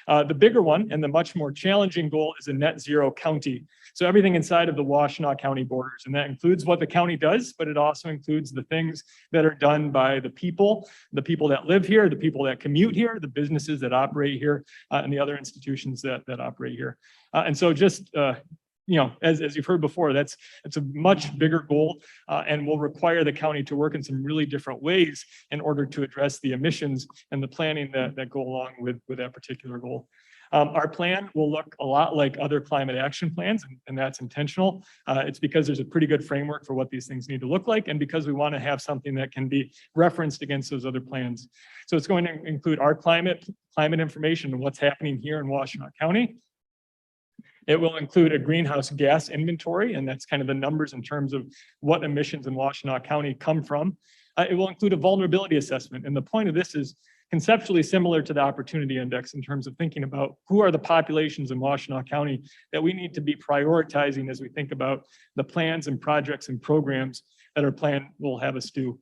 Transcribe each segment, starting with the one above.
The bigger one and the much more challenging goal is a net zero county. So everything inside of the Washtenaw County borders, and that includes what the county does, but it also includes the things that are done by the people that live here, the people that commute here, the businesses that operate here, and the other institutions that operate here. And so just as you've heard before, it's a much bigger goal and will require the county to work in some really different ways in order to address the emissions and the planning that go along with that particular goal. Our plan will look a lot like other climate action plans, and that's intentional. It's because there's a pretty good framework for what these things need to look like, and because we want to have something that can be referenced against those other plans. So it's going to include our climate information and what's happening here in Washtenaw County. It will include a greenhouse gas inventory, and that's kind of the numbers in terms of what emissions in Washtenaw County come from. It will include a vulnerability assessment, and the point of this is conceptually similar to the opportunity index in terms of thinking about who are the populations in Washtenaw County that we need to be prioritizing as we think about the plans and projects and programs that our plan will have us do.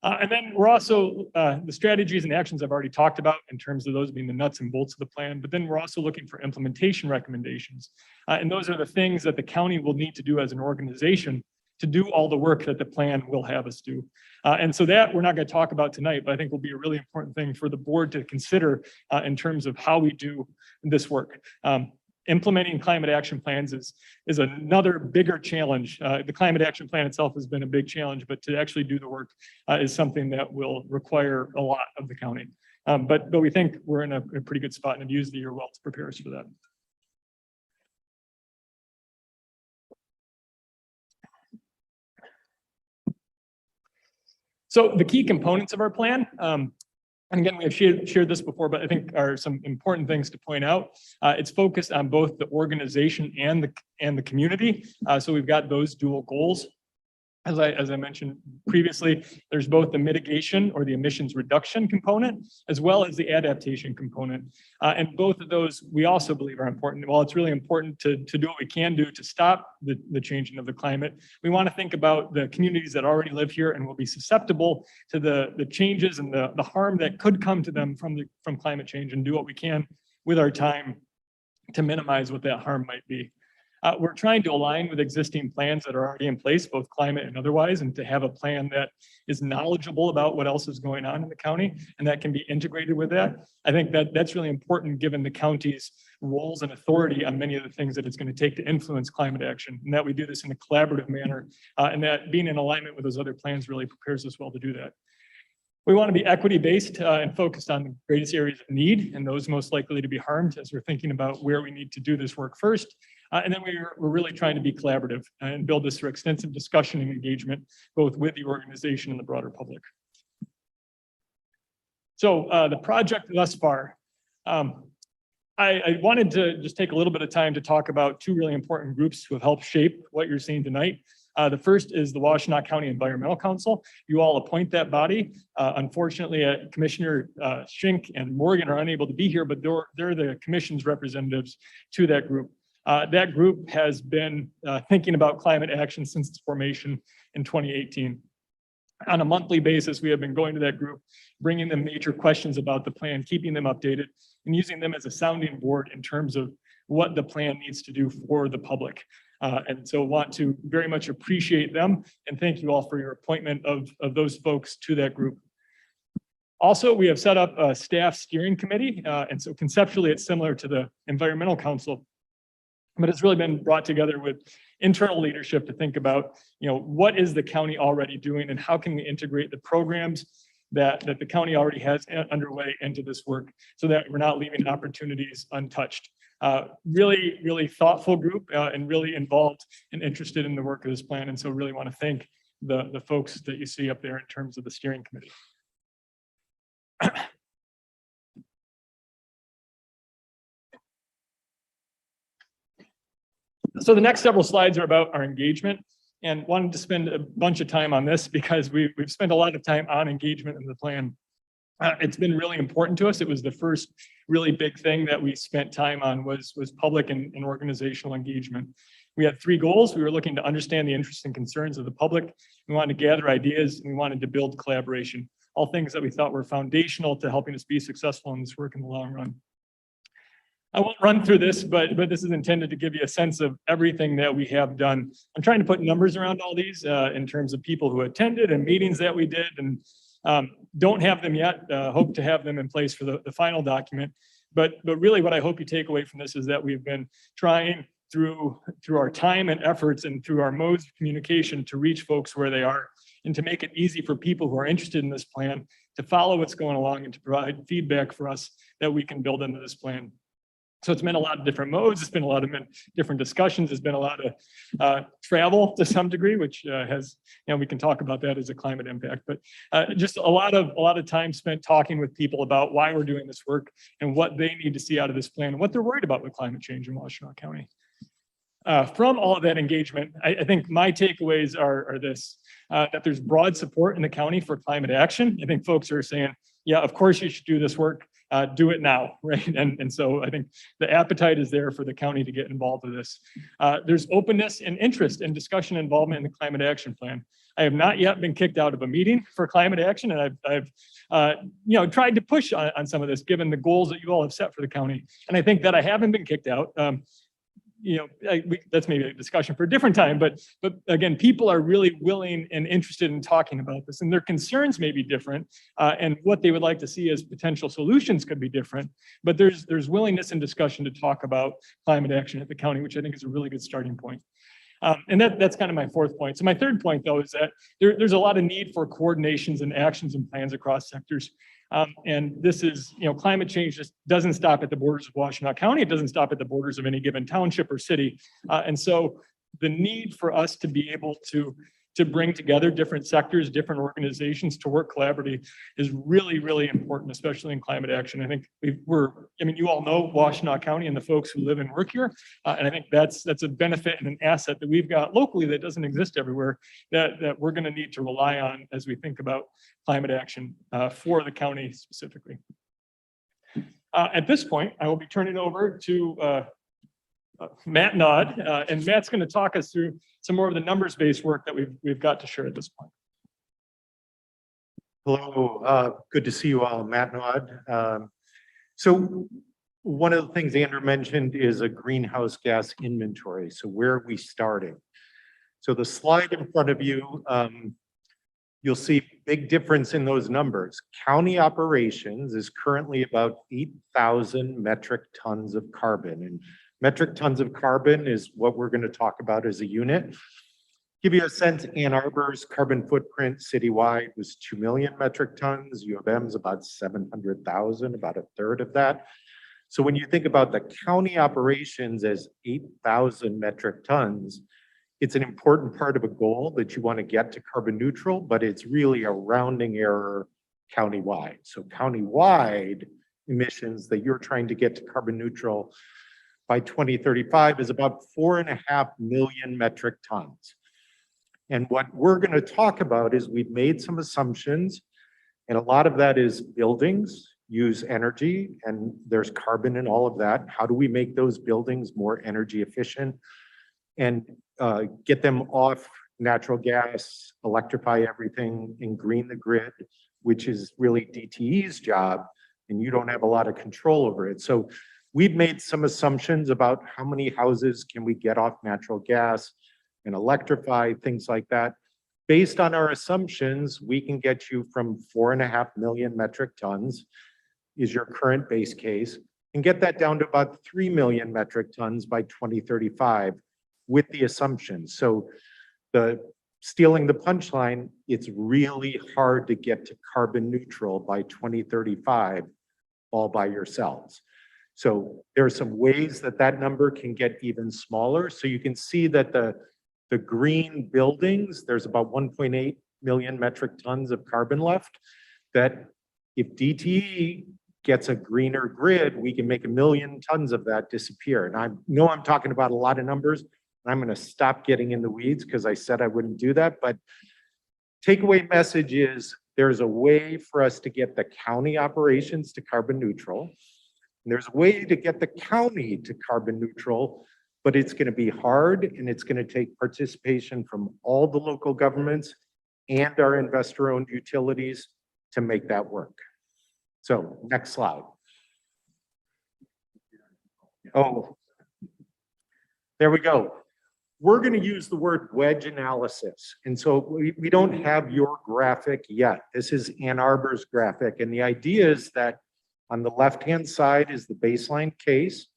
And then we're also, the strategies and actions I've already talked about in terms of those being the nuts and bolts of the plan, but then we're also looking for implementation recommendations. And those are the things that the county will need to do as an organization to do all the work that the plan will have us do. And so that we're not going to talk about tonight, but I think will be a really important thing for the board to consider in terms of how we do this work. Implementing climate action plans is another bigger challenge. The climate action plan itself has been a big challenge, but to actually do the work is something that will require a lot of the county. But we think we're in a pretty good spot and have used the year well to prepare us for that. So the key components of our plan, and again, we have shared this before, but I think are some important things to point out. It's focused on both the organization and the community. So we've got those dual goals. As I mentioned previously, there's both the mitigation or the emissions reduction component, as well as the adaptation component. And both of those we also believe are important. While it's really important to do what we can do to stop the changing of the climate, we want to think about the communities that already live here and will be susceptible to the changes and the harm that could come to them from climate change, and do what we can with our time to minimize what that harm might be. We're trying to align with existing plans that are already in place, both climate and otherwise, and to have a plan that is knowledgeable about what else is going on in the county and that can be integrated with that. I think that's really important given the county's roles and authority on many of the things that it's going to take to influence climate action, and that we do this in a collaborative manner, and that being in alignment with those other plans really prepares us well to do that. We want to be equity-based and focused on the greatest areas of need and those most likely to be harmed as we're thinking about where we need to do this work first. And then we're really trying to be collaborative and build this through extensive discussion and engagement, both with the organization and the broader public. So the project thus far, I wanted to just take a little bit of time to talk about two really important groups who have helped shape what you're seeing tonight. The first is the Washtenaw County Environmental Council. You all appoint that body. Unfortunately, Commissioner Schenck and Morgan are unable to be here, but they're the commission's representatives to that group. That group has been thinking about climate action since its formation in 2018. On a monthly basis, we have been going to that group, bringing them major questions about the plan, keeping them updated, and using them as a sounding board in terms of what the plan needs to do for the public. And so want to very much appreciate them and thank you all for your appointment of those folks to that group. Also, we have set up a staff steering committee. And so conceptually, it's similar to the Environmental Council, but it's really been brought together with internal leadership to think about, what is the county already doing and how can we integrate the programs that the county already has underway into this work so that we're not leaving opportunities untouched. Really, really thoughtful group and really involved and interested in the work of this plan. And so really want to thank the folks that you see up there in terms of the steering committee. So the next several slides are about our engagement, and wanted to spend a bunch of time on this because we've spent a lot of time on engagement in the plan. It's been really important to us. It was the first really big thing that we spent time on was public and organizational engagement. We had three goals. We were looking to understand the interests and concerns of the public. We wanted to gather ideas, and we wanted to build collaboration. All things that we thought were foundational to helping us be successful in this work in the long run. I won't run through this, but this is intended to give you a sense of everything that we have done. I'm trying to put numbers around all these in terms of people who attended and meetings that we did, and don't have them yet. Hope to have them in place for the final document. But really what I hope you take away from this is that we've been trying through our time and efforts and through our modes of communication to reach folks where they are and to make it easy for people who are interested in this plan to follow what's going along and to provide feedback for us that we can build into this plan. So it's been a lot of different modes. It's been a lot of different discussions. It's been a lot of travel to some degree, which has, we can talk about that as a climate impact, but just a lot of time spent talking with people about why we're doing this work and what they need to see out of this plan and what they're worried about with climate change in Washtenaw County. From all of that engagement, I think my takeaways are this, that there's broad support in the county for climate action. I think folks are saying, yeah, of course you should do this work. Do it now, right? And so I think the appetite is there for the county to get involved with this. There's openness and interest in discussion involvement in the climate action plan. I have not yet been kicked out of a meeting for climate action, and I've tried to push on some of this given the goals that you all have set for the county. And I think that I haven't been kicked out. That's maybe a discussion for a different time, but again, people are really willing and interested in talking about this, and their concerns may be different, and what they would like to see as potential solutions could be different, but there's willingness and discussion to talk about climate action at the county, which I think is a really good starting point. And that's kind of my fourth point. So my third point, though, is that there's a lot of need for coordinations and actions and plans across sectors. And this is, climate change just doesn't stop at the borders of Washtenaw County. It doesn't stop at the borders of any given township or city. And so the need for us to be able to bring together different sectors, different organizations to work collaboratively is really, really important, especially in climate action. I think you all know Washtenaw County and the folks who live and work here. And I think that's a benefit and an asset that we've got locally that doesn't exist everywhere that we're going to need to rely on as we think about climate action for the county specifically. At this point, I will be turning over to Matt Nod, and Matt's going to talk us through some more of the numbers-based work that we've got to share at this point. Hello, good to see you all. Matt Nod. So one of the things Andrew mentioned is a greenhouse gas inventory. So where are we starting? So the slide in front of you, you'll see big difference in those numbers. County operations is currently about 8,000 metric tons of carbon, and metric tons of carbon is what we're going to talk about as a unit. Give you a sense, Ann Arbor's carbon footprint citywide was 2 million metric tons. U of M's about 700,000, about a third of that. So when you think about the county operations as 8,000 metric tons, it's an important part of a goal that you want to get to carbon neutral, but it's really a rounding error countywide. So countywide emissions that you're trying to get to carbon neutral by 2035 is about 4.5 million metric tons. And what we're going to talk about is we've made some assumptions, and a lot of that is buildings use energy, and there's carbon in all of that. How do we make those buildings more energy efficient and get them off natural gas, electrify everything, and green the grid, which is really DTE's job, and you don't have a lot of control over it. So we've made some assumptions about how many houses can we get off natural gas and electrify, things like that. Based on our assumptions, we can get you from 4.5 million metric tons is your current base case, and get that down to about 3 million metric tons by 2035 with the assumptions. So stealing the punchline, it's really hard to get to carbon neutral by 2035 all by yourselves. So there are some ways that number can get even smaller. So you can see that the green buildings, there's about 1.8 million metric tons of carbon left, that if DTE gets a greener grid, we can make 1 million tons of that disappear. And I know I'm talking about a lot of numbers, and I'm going to stop getting in the weeds because I said I wouldn't do that. But takeaway message is there's a way for us to get the county operations to carbon neutral. And there's a way to get the county to carbon neutral, but it's going to be hard, and it's going to take participation from all the local governments and our investor-owned utilities to make that work. So next slide. Oh, there we go. We're going to use the word wedge analysis. And so we don't have your graphic yet. This is Ann Arbor's graphic. And the idea is that on the left-hand side is the baseline case.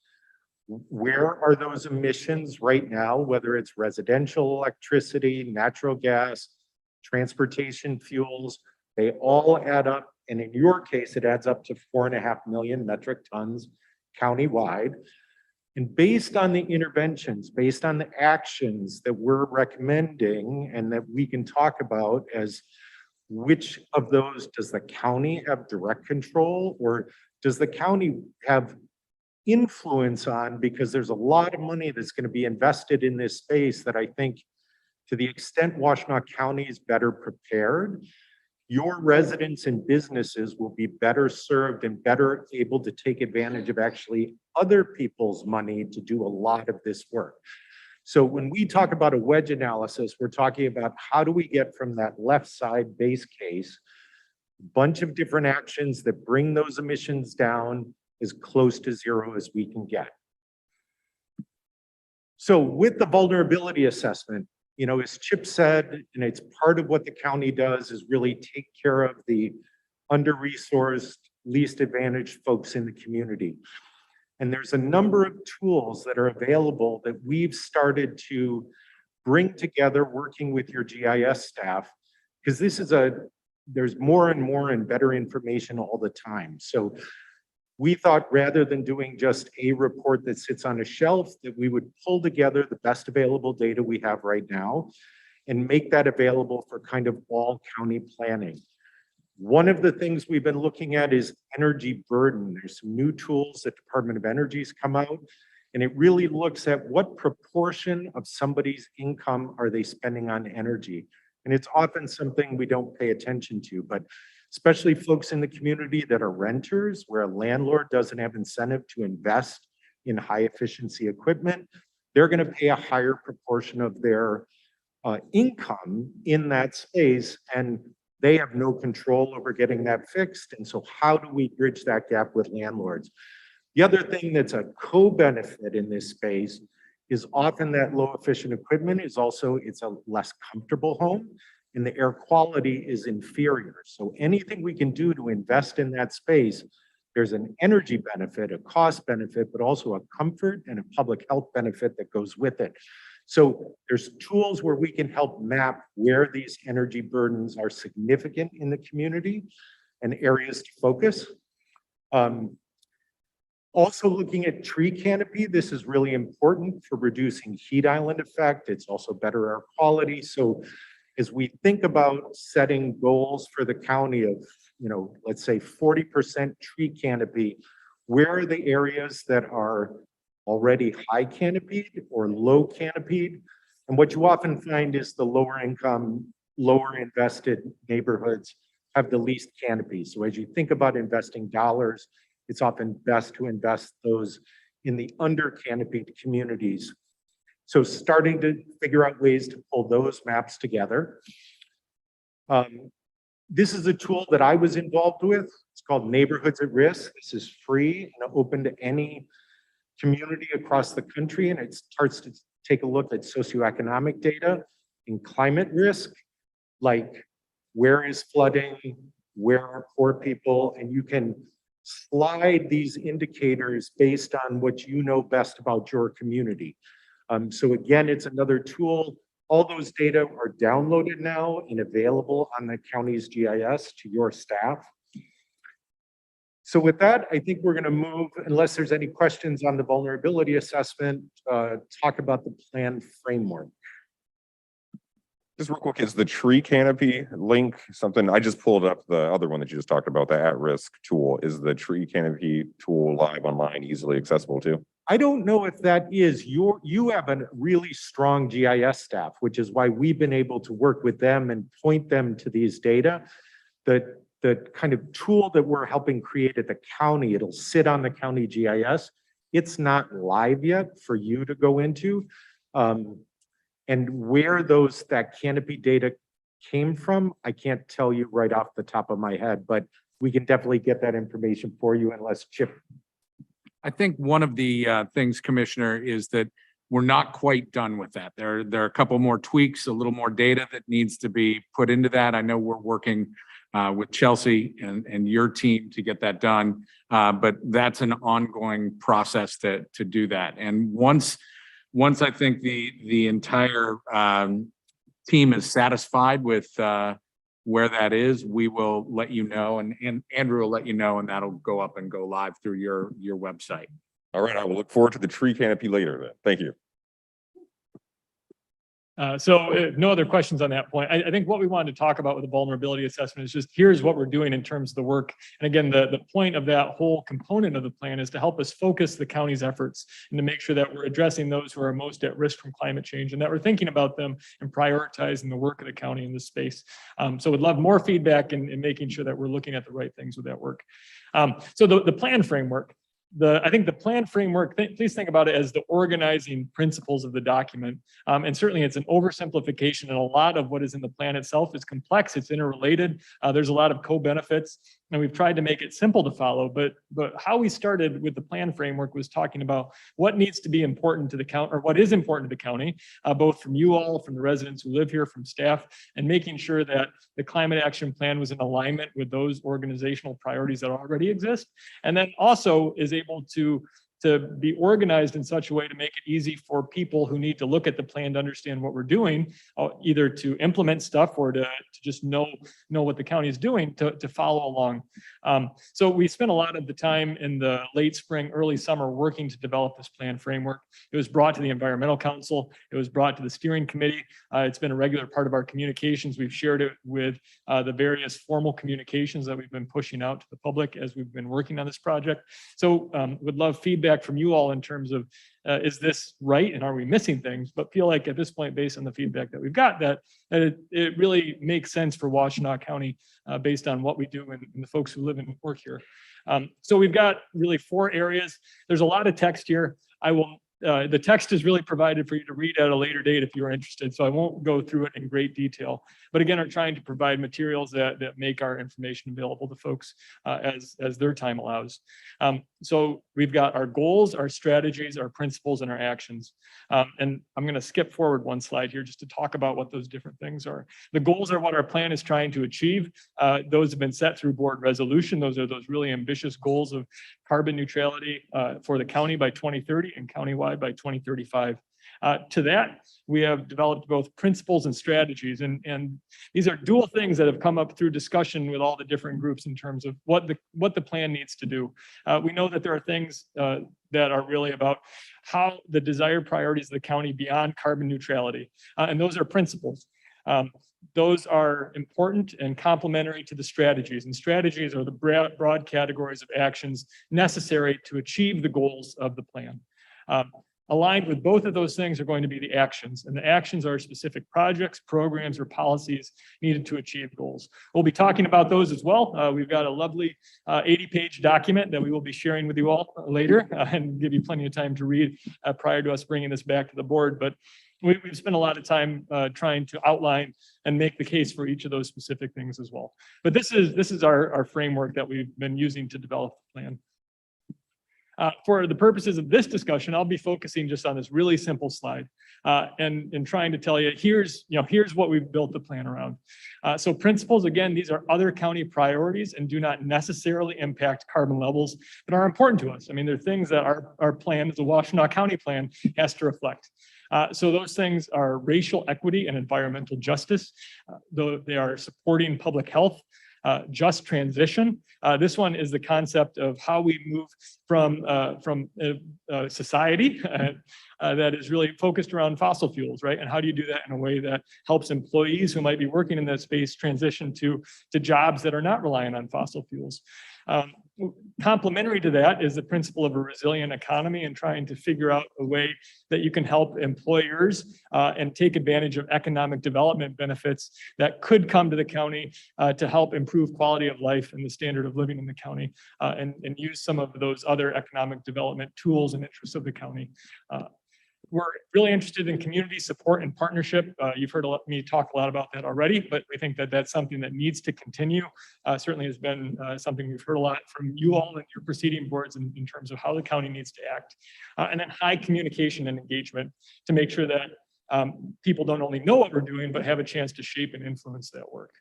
Where are those emissions right now, whether it's residential electricity, natural gas, transportation fuels, they all add up. And in your case, it adds up to 4.5 million metric tons countywide. And based on the interventions, based on the actions that we're recommending and that we can talk about as which of those does the county have direct control, or does the county have influence on, because there's a lot of money that's going to be invested in this space that I think to the extent Washtenaw County is better prepared, your residents and businesses will be better served and better able to take advantage of actually other people's money to do a lot of this work. So when we talk about a wedge analysis, we're talking about how do we get from that left side base case, a bunch of different actions that bring those emissions down as close to zero as we can get. So with the vulnerability assessment, you know, as Chip said, and it's part of what the county does, is really take care of the under-resourced, least advantaged folks in the community. And there's a number of tools that are available that we've started to bring together working with your GIS staff, because there's more and more and better information all the time. So we thought rather than doing just a report that sits on a shelf, that we would pull together the best available data we have right now and make that available for kind of all county planning. One of the things we've been looking at is energy burden. There's some new tools that Department of Energy's come out, and it really looks at what proportion of somebody's income are they spending on energy. And it's often something we don't pay attention to, but especially folks in the community that are renters, where a landlord doesn't have incentive to invest in high efficiency equipment, they're going to pay a higher proportion of their income in that space, and they have no control over getting that fixed. And so how do we bridge that gap with landlords? The other thing that's a co-benefit in this space is often that low efficient equipment is also, it's a less comfortable home, and the air quality is inferior. So anything we can do to invest in that space, there's an energy benefit, a cost benefit, but also a comfort and a public health benefit that goes with it. So there's tools where we can help map where these energy burdens are significant in the community and areas to focus. Also looking at tree canopy, this is really important for reducing heat island effect. It's also better air quality. So as we think about setting goals for the county of, you know, let's say 40% tree canopy, where are the areas that are already high canopied or low canopied? And what you often find is the lower income, lower invested neighborhoods have the least canopy. So as you think about investing dollars, it's often best to invest those in the under canopied communities. So starting to figure out ways to pull those maps together. This is a tool that I was involved with. It's called Neighborhoods at Risk. This is free and open to any community across the country, and it starts to take a look at socioeconomic data and climate risk, like where is flooding, where are poor people, and you can slide these indicators based on what you know best about your community. So again, it's another tool. All those data are downloaded now and available on the county's GIS to your staff. So with that, I think we're going to move, unless there's any questions on the vulnerability assessment, talk about the plan framework. Just real quick, is the tree canopy link something? I just pulled up the other one that you just talked about, the at-risk tool. Is the tree canopy tool live online, easily accessible too? I don't know if that is. You have a really strong GIS staff, which is why we've been able to work with them and point them to these data. The kind of tool that we're helping create at the county, it'll sit on the county GIS. It's not live yet for you to go into. And where that canopy data came from, I can't tell you right off the top of my head, but we can definitely get that information for you unless Chip I think one of the things, Commissioner, is that we're not quite done with that. There are a couple more tweaks, a little more data that needs to be put into that. I know we're working with Chelsea and your team to get that done, but that's an ongoing process to do that. And once I think the entire team is satisfied with where that is, we will let you know, and Andrew will let you know, and that'll go up and go live through your website. All right, I will look forward to the tree canopy later then. Thank you. No other questions on that point. I think what we wanted to talk about with the vulnerability assessment is just here's what we're doing in terms of the work. And again, the point of that whole component of the plan is to help us focus the county's efforts and to make sure that we're addressing those who are most at risk from climate change and that we're thinking about them and prioritizing the work of the county in this space. So we'd love more feedback in making sure that we're looking at the right things with that work. So the plan framework. I think the plan framework, please think about it as the organizing principles of the document. And certainly it's an oversimplification, and a lot of what is in the plan itself is complex, it's interrelated. There's a lot of co-benefits, and we've tried to make it simple to follow, but how we started with the plan framework was talking about what needs to be important to the county, or what is important to the county, both from you all, from the residents who live here, from staff, and making sure that the climate action plan was in alignment with those organizational priorities that already exist. And then also is able to be organized in such a way to make it easy for people who need to look at the plan to understand what we're doing, either to implement stuff or to just know what the county is doing to follow along. So we spent a lot of the time in the late spring, early summer working to develop this plan framework. It was brought to the Environmental Council. It was brought to the steering committee. It's been a regular part of our communications. We've shared it with the various formal communications that we've been pushing out to the public as we've been working on this project. So would love feedback from you all in terms of is this right and are we missing things, but feel like at this point, based on the feedback that we've got, that it really makes sense for Washtenaw County based on what we do and the folks who live and work here. So we've got really 4 areas. There's a lot of text here. The text is really provided for you to read at a later date if you're interested, so I won't go through it in great detail. But again, are trying to provide materials that make our information available to folks as their time allows. So we've got our goals, our strategies, our principles, and our actions. And I'm going to skip forward one slide here just to talk about what those different things are. The goals are what our plan is trying to achieve. Those have been set through board resolution. Those are those really ambitious goals of carbon neutrality for the county by 2030 and countywide by 2035. To that, we have developed both principles and strategies, and these are dual things that have come up through discussion with all the different groups in terms of what the plan needs to do. We know that there are things that are really about how the desired priorities of the county beyond carbon neutrality, and those are principles. Those are important and complementary to the strategies, and strategies are the broad categories of actions necessary to achieve the goals of the plan. Aligned with both of those things are going to be the actions, and the actions are specific projects, programs, or policies needed to achieve goals. We'll be talking about those as well. We've got a lovely 80-page document that we will be sharing with you all later and give you plenty of time to read prior to us bringing this back to the board. But we've spent a lot of time trying to outline and make the case for each of those specific things as well. But this is our framework that we've been using to develop the plan. For the purposes of this discussion, I'll be focusing just on this really simple slide and trying to tell you, here's what we've built the plan around. So principles, again, these are other county priorities and do not necessarily impact carbon levels, but are important to us. I mean, they're things that our plan, the Washtenaw County plan, has to reflect. So those things are racial equity and environmental justice. They are supporting public health, just transition. This one is the concept of how we move from society that is really focused around fossil fuels, right? And how do you do that in a way that helps employees who might be working in that space transition to jobs that are not relying on fossil fuels? Complementary to that is the principle of a resilient economy and trying to figure out a way that you can help employers and take advantage of economic development benefits that could come to the county to help improve quality of life and the standard of living in the county and use some of those other economic development tools and interests of the county. We're really interested in community support and partnership. You've heard me talk a lot about that already, but we think that that's something that needs to continue. Certainly has been something we've heard a lot from you all and your preceding boards in terms of how the county needs to act. And then high communication and engagement to make sure that people don't only know what we're doing, but have a chance to shape and influence that work.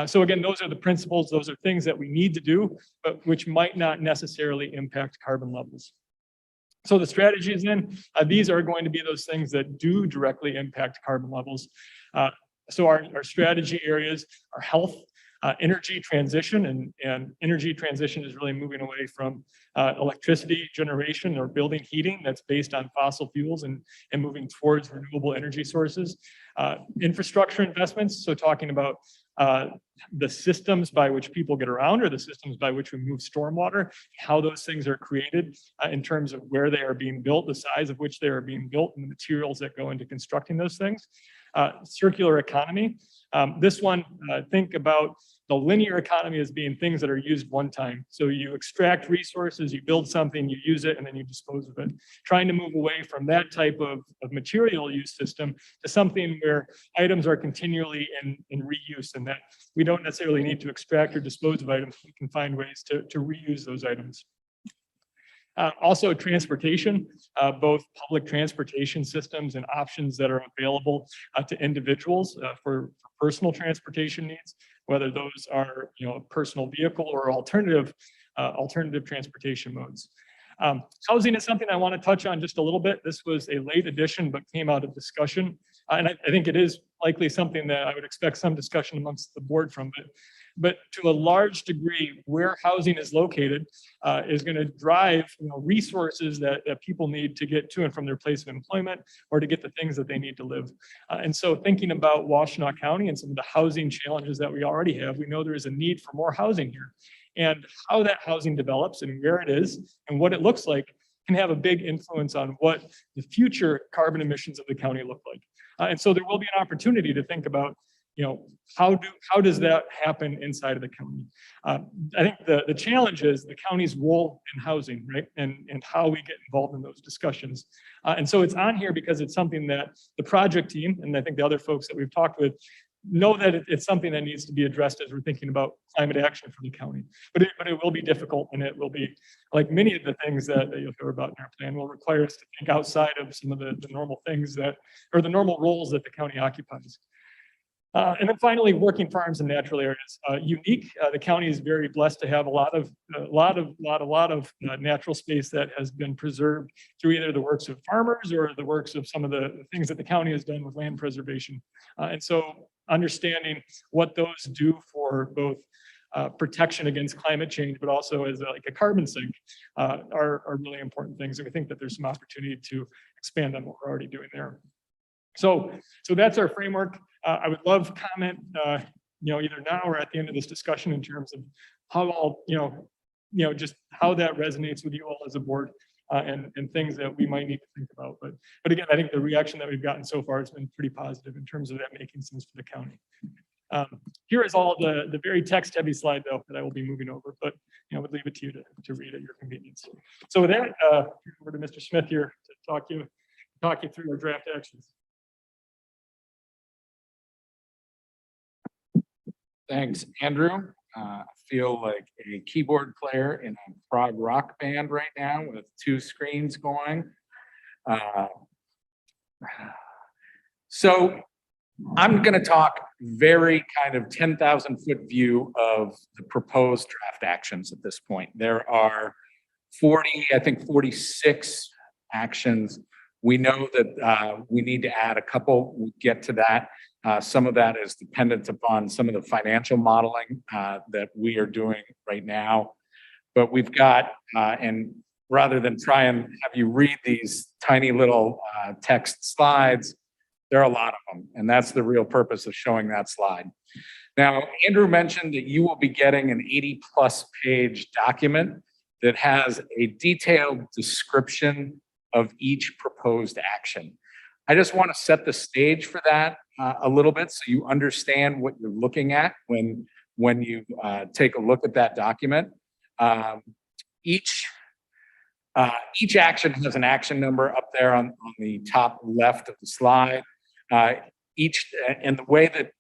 So again, those are the principles, those are things that we need to do, but which might not necessarily impact carbon levels. So the strategies then, these are going to be those things that do directly impact carbon levels. So our strategy areas are health, energy transition, and energy transition is really moving away from electricity generation or building heating that's based on fossil fuels and moving towards renewable energy sources. Infrastructure investments, so talking about the systems by which people get around or the systems by which we move stormwater, how those things are created in terms of where they are being built, the size of which they are being built, and the materials that go into constructing those things. Circular economy. This one, think about the linear economy as being things that are used one time. So you extract resources, you build something, you use it, and then you dispose of it. Trying to move away from that type of material use system to something where items are continually in reuse, and that we don't necessarily need to extract or dispose of items. We can find ways to reuse those items. Also transportation, both public transportation systems and options that are available to individuals for personal transportation needs, whether those are a personal vehicle or alternative transportation modes. Housing is something I want to touch on just a little bit. This was a late addition, but came out of discussion. And I think it is likely something that I would expect some discussion amongst the board from. But to a large degree, where housing is located is going to drive resources that people need to get to and from their place of employment or to get the things that they need to live. And so thinking about Washtenaw County and some of the housing challenges that we already have, we know there is a need for more housing here. And how that housing develops and where it is and what it looks like can have a big influence on what the future carbon emissions of the county look like. And so there will be an opportunity to think about how does that happen inside of the county? I think the challenge is the county's role in housing, right? And how we get involved in those discussions. And so it's on here because it's something that the project team, and I think the other folks that we've talked with, know that it's something that needs to be addressed as we're thinking about climate action for the county. But it will be difficult, and it will be, like many of the things that you'll hear about in our plan, will require us to think outside of some of the normal things or the normal roles that the county occupies. And then finally, working farms and natural areas. Unique. The county is very blessed to have a lot of natural space that has been preserved through either the works of farmers or the works of some of the things that the county has done with land preservation. And so understanding what those do for both protection against climate change, but also as like a carbon sink are really important things. And we think that there's some opportunity to expand on what we're already doing there. So that's our framework. I would love comment, either now or at the end of this discussion in terms of how all, just how that resonates with you all as a board and things that we might need to think about. But again, I think the reaction that we've gotten so far has been pretty positive in terms of that making sense for the county. Here is all the very text heavy slide though that I will be moving over, but I would leave it to you to read at your convenience. So with that, over to Mr. Smith here to talk you through our draft actions. Thanks, Andrew. I feel like a keyboard player in a prog rock band right now with two screens going. So I'm going to talk very kind of 10,000-foot view of the proposed draft actions at this point. There are 46 actions. We know that we need to add a couple. We'll get to that. Some of that is dependent upon some of the financial modeling that we are doing right now. But we've got, and rather than try and have you read these tiny little text slides, there are a lot of them. And that's the real purpose of showing that slide. Now, Andrew mentioned that you will be getting an 80+ page document that has a detailed description of each proposed action. I just want to set the stage for that a little bit so you understand what you're looking at when you take a look at that document. Each Each action has an action number up there on the top left of the slide. And the way that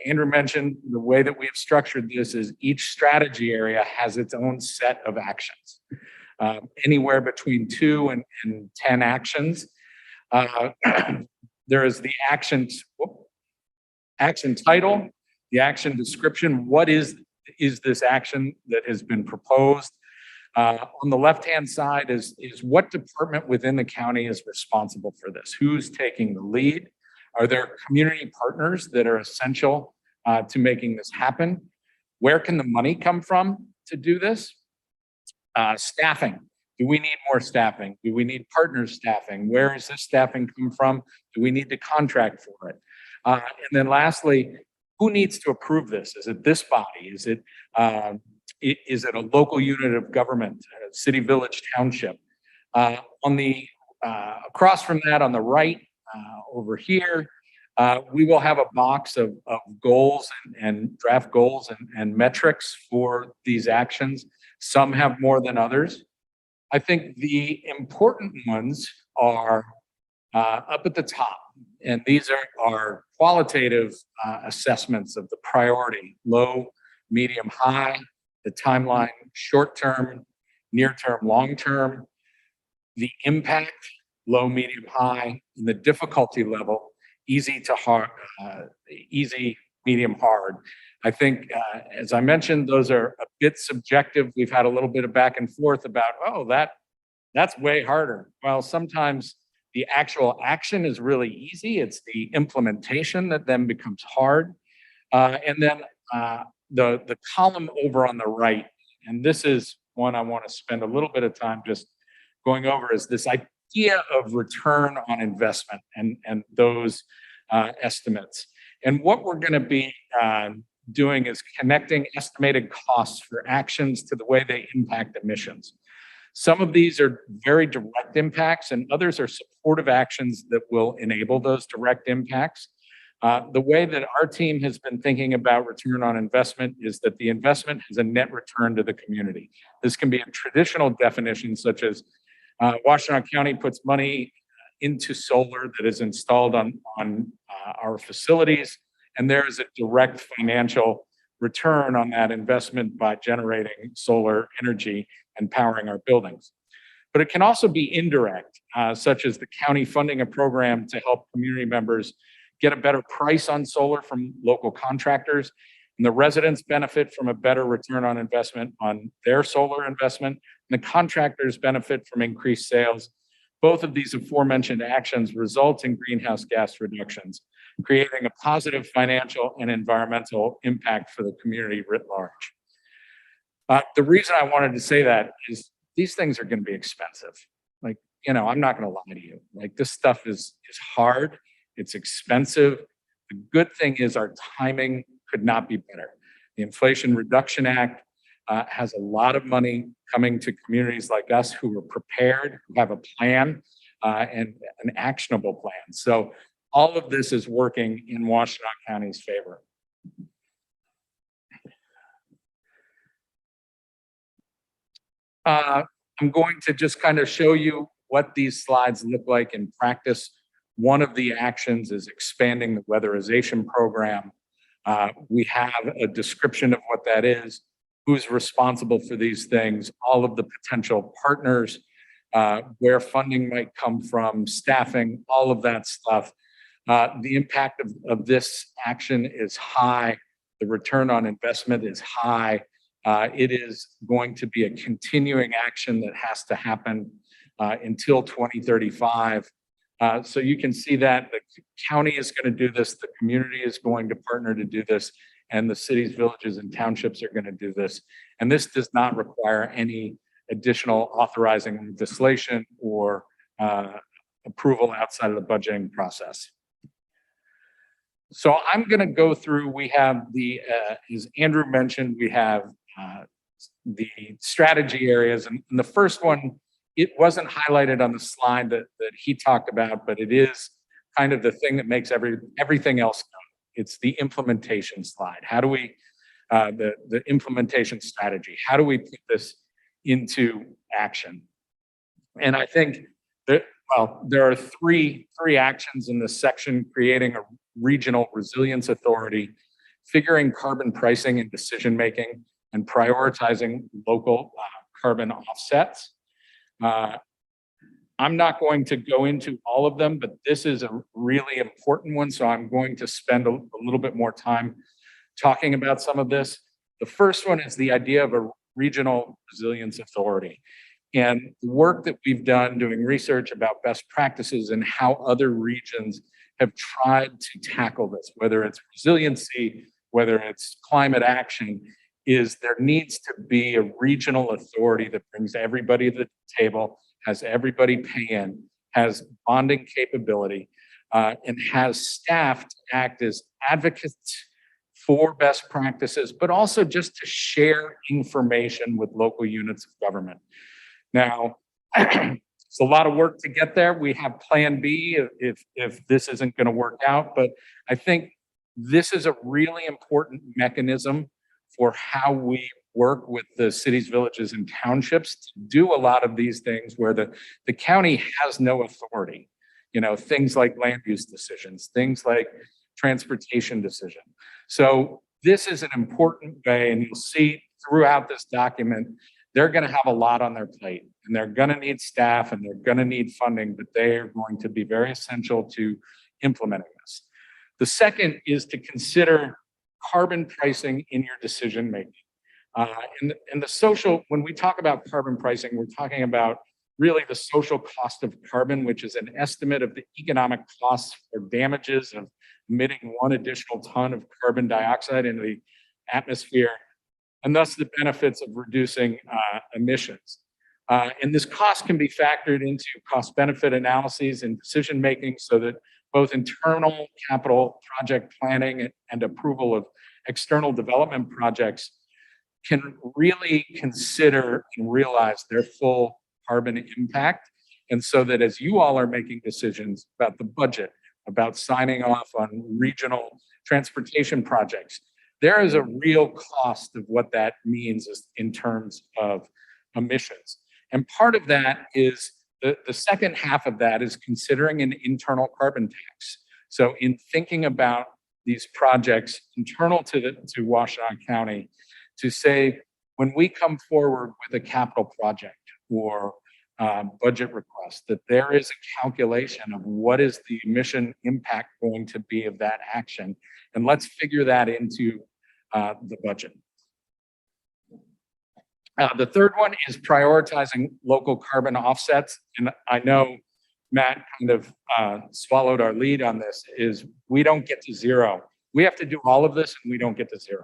Andrew mentioned, the way that we have structured this is each strategy area has its own set of actions, anywhere between 2 and 10 actions. There is the action title, the action description. What is this action that has been proposed? On the left-hand side is what department within the county is responsible for this? Who's taking the lead? Are there community partners that are essential to making this happen? Where can the money come from to do this? Staffing. Do we need more staffing? Do we need partner staffing? Where is this staffing come from? Do we need to contract for it? And then lastly, who needs to approve this? Is it this body? Is it a local unit of government, a city, village, township? On the across from that, on the right, over here, we will have a box of goals and draft goals and metrics for these actions. Some have more than others. I think the important ones are up at the top, and these are qualitative assessments of the priority: low, medium, high, the timeline, short term, near term, long term, the impact, low, medium, high, and the difficulty level, easy to hard, easy, medium, hard. I think, as I mentioned, those are a bit subjective. We've had a little bit of back and forth about, oh, that's way harder. Well, sometimes the actual action is really easy. It's the implementation that then becomes hard. And then the column over on the right, and this is one I want to spend a little bit of time just going over, is this idea of return on investment and those estimates. And what we're going to be doing is connecting estimated costs for actions to the way they impact emissions. Some of these are very direct impacts, and others are supportive actions that will enable those direct impacts. The way that our team has been thinking about return on investment is that the investment has a net return to the community. This can be a traditional definition, such as Washtenaw County puts money into solar that is installed on our facilities, and there is a direct financial return on that investment by generating solar energy and powering our buildings. But it can also be indirect, such as the county funding a program to help community members get a better price on solar from local contractors, and the residents benefit from a better return on investment on their solar investment, and the contractors benefit from increased sales. Both of these aforementioned actions result in greenhouse gas reductions, creating a positive financial and environmental impact for the community writ large. The reason I wanted to say that is these things are going to be expensive. Like, you know, I'm not going to lie to you. Like, this stuff is hard. It's expensive. The good thing is our timing could not be better. The Inflation Reduction Act has a lot of money coming to communities like us who are prepared, who have a plan and an actionable plan. So all of this is working in Washtenaw County's favor. I'm going to just kind of show you what these slides look like in practice. One of the actions is expanding the weatherization program. We have a description of what that is, who's responsible for these things, all of the potential partners, where funding might come from, staffing, all of that stuff. The impact of this action is high. The return on investment is high. It is going to be a continuing action that has to happen until 2035. So you can see that the county is going to do this, the community is going to partner to do this, and the cities, villages, and townships are going to do this. And this does not require any additional authorizing legislation or approval outside of the budgeting process. So I'm going to go through, we have the, as Andrew mentioned, we have the strategy areas. And the first one, it wasn't highlighted on the slide that he talked about, but it is kind of the thing that makes everything else go. It's the implementation slide. How do we, the implementation strategy, how do we put this into action? And I think that, well, there are three actions in this section: creating a regional resilience authority, figuring carbon pricing and decision making, and prioritizing local carbon offsets. I'm not going to go into all of them, but this is a really important one, so I'm going to spend a little bit more time talking about some of this. The first one is the idea of a regional resilience authority. And the work that we've done doing research about best practices and how other regions have tried to tackle this, whether it's resiliency, whether it's climate action, is there needs to be a regional authority that brings everybody to the table, has everybody pay in, has bonding capability, and has staff to act as advocates for best practices, but also just to share information with local units of government. Now, it's a lot of work to get there. We have Plan B if this isn't going to work out, but I think this is a really important mechanism for how we work with the cities, villages, and townships to do a lot of these things where the county has no authority. You know, things like land use decisions, things like transportation decision. So this is an important way, and you'll see throughout this document, they're going to have a lot on their plate, and they're going to need staff, and they're going to need funding, but they are going to be very essential to implementing this. The second is to consider carbon pricing in your decision making. And the social, when we talk about carbon pricing, we're talking about really the social cost of carbon, which is an estimate of the economic costs or damages of emitting 1 additional ton of carbon dioxide into the atmosphere, and thus the benefits of reducing emissions. And this cost can be factored into cost-benefit analyses and decision-making so that both internal capital project planning and approval of external development projects can really consider and realize their full carbon impact. And so that as you all are making decisions about the budget, about signing off on regional transportation projects, there is a real cost of what that means in terms of emissions. And part of that is the second half of that is considering an internal carbon tax. So in thinking about these projects internal to Washtenaw County, to say, when we come forward with a capital project or budget request, that there is a calculation of what is the emission impact going to be of that action. And let's figure that into the budget. The third one is prioritizing local carbon offsets. And I know Matt kind of swallowed our lead on this, is we don't get to zero. We have to do all of this and we don't get to zero.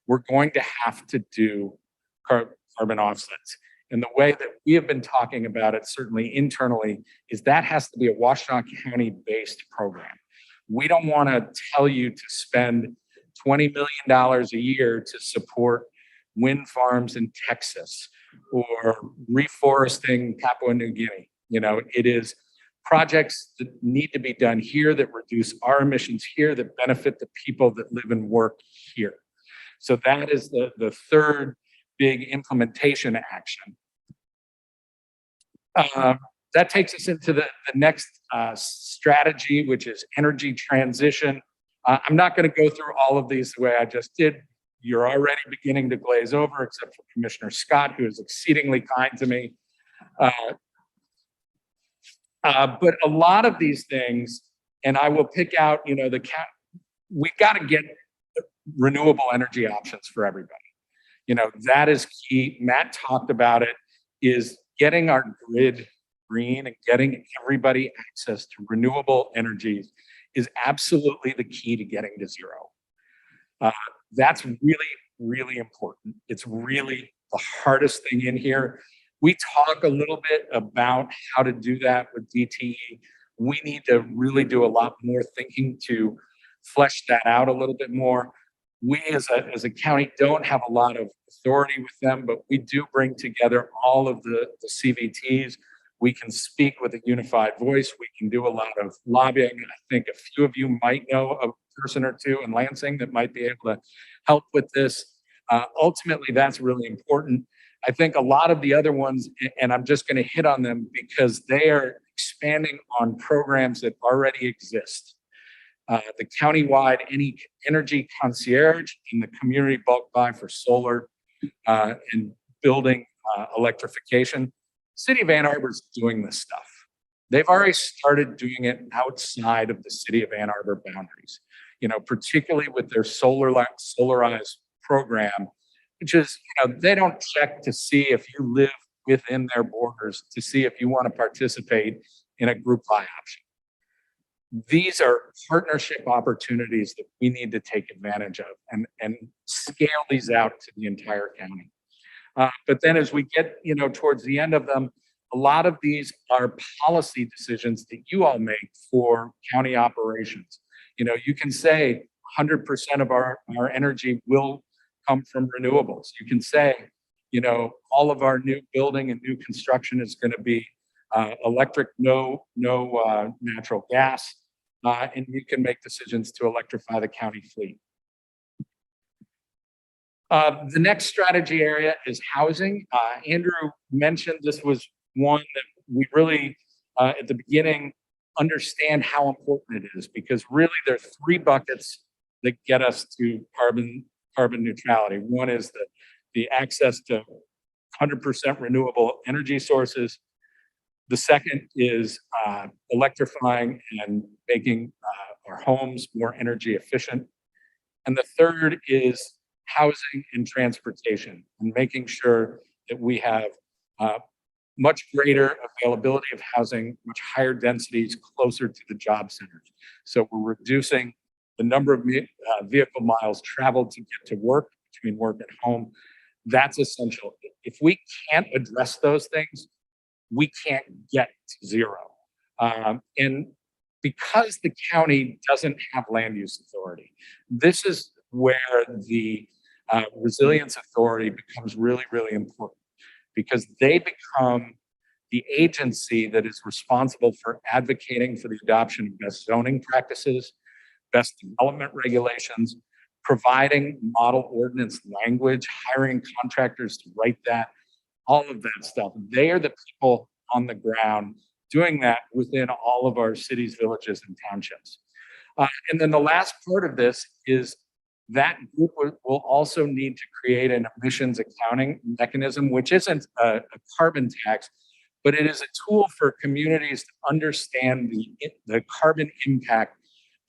We're going to have to do carbon offsets. And the way that we have been talking about it, certainly internally, is that has to be a Washtenaw County-based program. We don't want to tell you to spend $20 million a year to support wind farms in Texas or reforesting Papua New Guinea. You know, it is projects that need to be done here that reduce our emissions here, that benefit the people that live and work here. So that is the third big implementation action. That takes us into the next strategy, which is energy transition. I'm not going to go through all of these the way I just did. You're already beginning to glaze over, except for Commissioner Scott, who is exceedingly kind to me. But a lot of these things, and I will pick out, you know, we've got to get renewable energy options for everybody. You know, that is key. Matt talked about it, is getting our grid green and getting everybody access to renewable energies is absolutely the key to getting to zero. That's really, really important. It's really the hardest thing in here. We talk a little bit about how to do that with DTE. We need to really do a lot more thinking to flesh that out a little bit more. We as a county don't have a lot of authority with them, but we do bring together all of the CVTs. We can speak with a unified voice. We can do a lot of lobbying. I think a few of you might know a person or two in Lansing that might be able to help with this. Ultimately, that's really important. I think a lot of the other ones, and I'm just going to hit on them because they are expanding on programs that already exist. The countywide energy concierge and the community bulk buy for solar and building electrification. City of Ann Arbor is doing this stuff. They've already started doing it outside of the city of Ann Arbor boundaries, particularly with their solarized program, which is, they don't check to see if you live within their borders to see if you want to participate in a group buy option. These are partnership opportunities that we need to take advantage of and scale these out to the entire county. But then as we get, towards the end of them, a lot of these are policy decisions that you all make for county operations. You can say 100% of our energy will come from renewables. You can say, all of our new building and new construction is going to be electric, no natural gas, and you can make decisions to electrify the county fleet. The next strategy area is housing. Andrew mentioned this was one that we really, at the beginning, understand how important it is, because really there are three buckets that get us to carbon neutrality. One is the access to 100% renewable energy sources. The second is electrifying and making our homes more energy efficient. And the third is housing and transportation, and making sure that we have much greater availability of housing, much higher densities closer to the job centers. So we're reducing the number of vehicle miles traveled to get to work, between work and home. That's essential. If we can't address those things, we can't get to zero. And because the county doesn't have land use authority, this is where the resilience authority becomes really, really important, because they become the agency that is responsible for advocating for the adoption of best zoning practices, best development regulations, providing model ordinance language, hiring contractors to write that, all of that stuff. They are the people on the ground doing that within all of our cities, villages, and townships. And then the last part of this is that group will also need to create an emissions accounting mechanism, which isn't a carbon tax, but it is a tool for communities to understand the carbon impact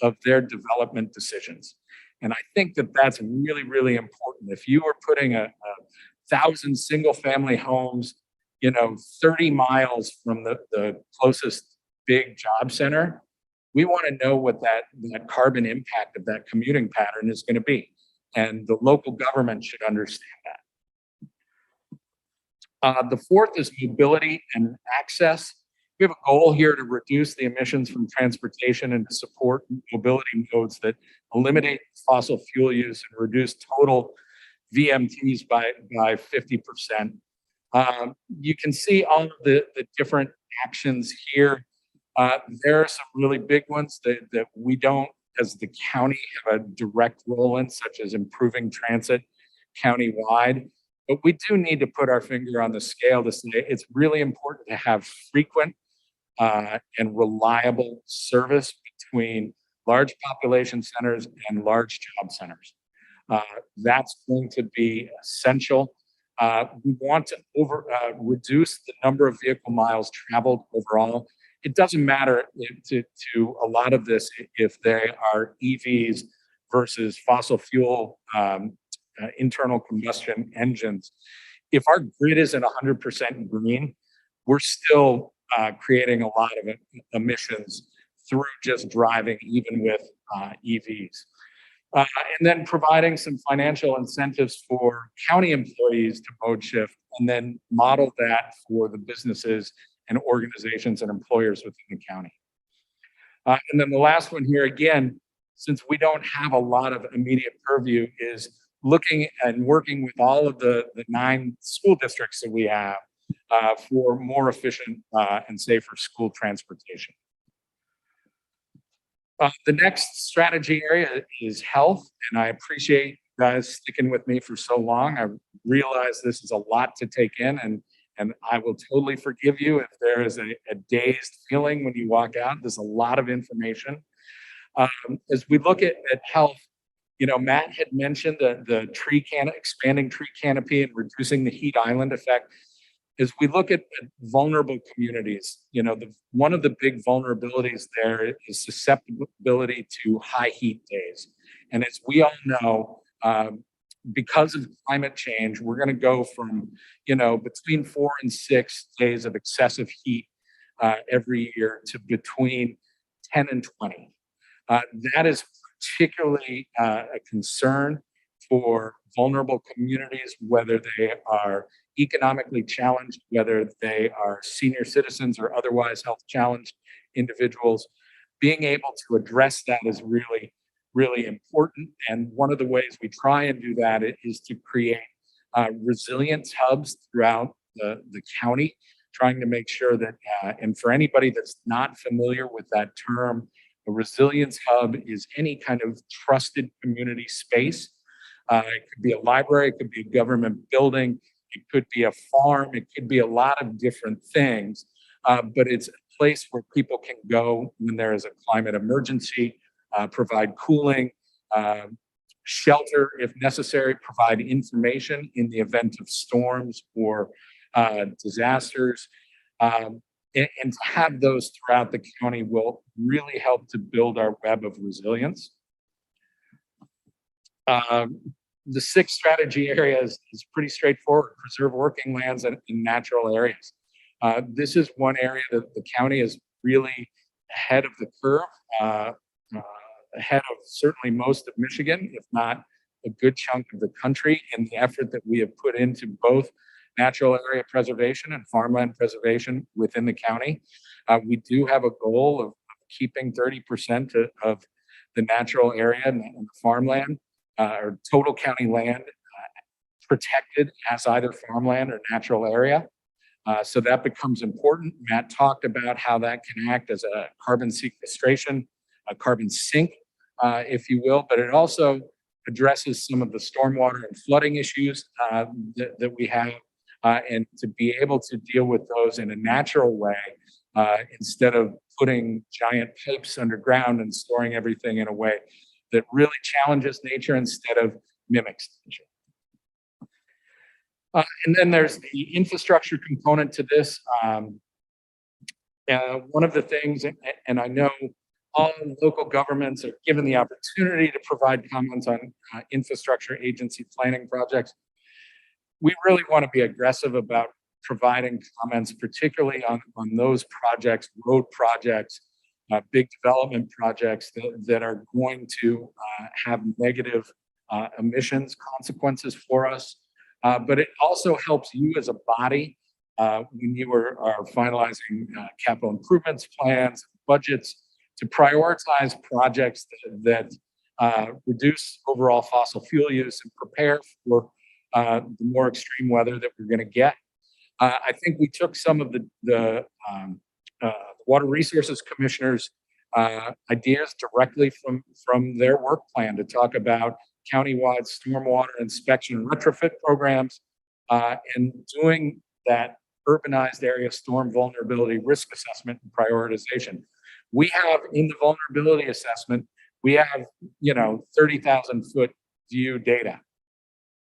of their development decisions. And I think that that's really, really important. If you are putting 1,000 single-family homes, 30 miles from the closest big job center, we want to know what that carbon impact of that commuting pattern is going to be. And the local government should understand that. The fourth is mobility and access. We have a goal here to reduce the emissions from transportation and to support mobility modes that eliminate fossil fuel use and reduce total VMTs by 50%. You can see all of the different actions here. There are some really big ones that we don't, as the county, have a direct role in, such as improving transit countywide. But we do need to put our finger on the scale to say it's really important to have frequent and reliable service between large population centers and large job centers. That's going to be essential. We want to reduce the number of vehicle miles traveled overall. It doesn't matter to a lot of this if they are EVs versus fossil fuel internal combustion engines. If our grid isn't 100% green, we're still creating a lot of emissions through just driving, even with EVs. And then providing some financial incentives for county employees to mode shift, and then model that for the businesses and organizations and employers within the county. And then the last one here, again, since we don't have a lot of immediate purview, is looking and working with all of the 9 school districts that we have for more efficient and safer school transportation. The next strategy area is health, and I appreciate guys sticking with me for so long. I realize this is a lot to take in, and I will totally forgive you if there is a dazed feeling when you walk out. There's a lot of information. As we look at health, Matt had mentioned the expanding tree canopy and reducing the heat island effect. As we look at vulnerable communities, one of the big vulnerabilities there is susceptibility to high heat days. And as we all know, because of climate change, we're going to go from, between 4 and 6 days of excessive heat every year to between 10 and 20. That is particularly a concern for vulnerable communities, whether they are economically challenged, whether they are senior citizens or otherwise health challenged individuals. Being able to address that is really, really important. And one of the ways we try and do that is to create resilience hubs throughout the county, trying to make sure that, and for anybody that's not familiar with that term, a resilience hub is any kind of trusted community space. It could be a library, it could be a government building, it could be a farm, it could be a lot of different things, but it's a place where people can go when there is a climate emergency, provide cooling, shelter if necessary, provide information in the event of storms or disasters. And to have those throughout the county will really help to build our web of resilience. The sixth strategy area is pretty straightforward: preserve working lands in natural areas. This is one area that the county is really ahead of the curve, ahead of certainly most of Michigan, if not a good chunk of the country, in the effort that we have put into both natural area preservation and farmland preservation within the county. We do have a goal of keeping 30% of the natural area and the farmland or total county land protected as either farmland or natural area. So that becomes important. Matt talked about how that can act as a carbon sequestration, a carbon sink, if you will, but it also addresses some of the stormwater and flooding issues that we have, and to be able to deal with those in a natural way instead of putting giant pipes underground and storing everything in a way that really challenges nature instead of mimics nature. And then there's the infrastructure component to this. One of the things, and I know all local governments are given the opportunity to provide comments on infrastructure agency planning projects. We really want to be aggressive about providing comments, particularly on those projects, road projects, big development projects that are going to have negative emissions consequences for us. But it also helps you as a body when you are finalizing capital improvements plans, budgets, to prioritize projects that reduce overall fossil fuel use and prepare for the more extreme weather that we're going to get. I think we took some of the Water Resources Commissioner's ideas directly from their work plan to talk about countywide stormwater inspection and retrofit programs, and doing that urbanized area storm vulnerability risk assessment and prioritization. We have in the vulnerability assessment, we have 30,000 foot view data.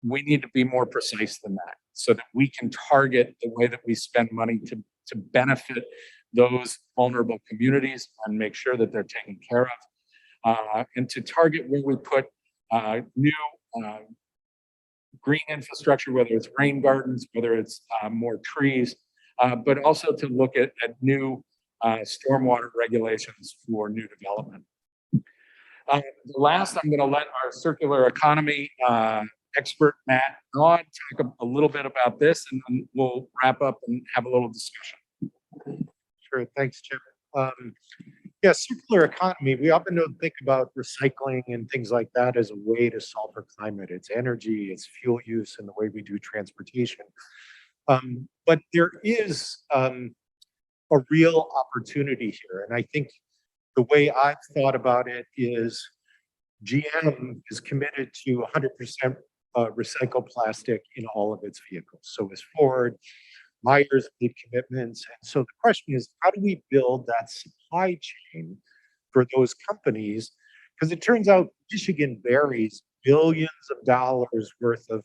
We need to be more precise than that so that we can target the way that we spend money to benefit those vulnerable communities and make sure that they're taken care of, and to target where we put new green infrastructure, whether it's rain gardens, whether it's more trees, but also to look at new stormwater regulations for new development. Last, I'm going to let our circular economy expert, Matt Nod, talk a little bit about this, and then we'll wrap up and have a little discussion. Sure, thanks, Jim. Yeah, circular economy, we often don't think about recycling and things like that as a way to solve for climate. It's energy, it's fuel use, and the way we do transportation. But there is a real opportunity here. And I think the way I've thought about it is GM is committed to 100% recycled plastic in all of its vehicles. So is Ford. Myers made commitments. And so the question is, how do we build that supply chain for those companies? Because it turns out Michigan buries billions of dollars worth of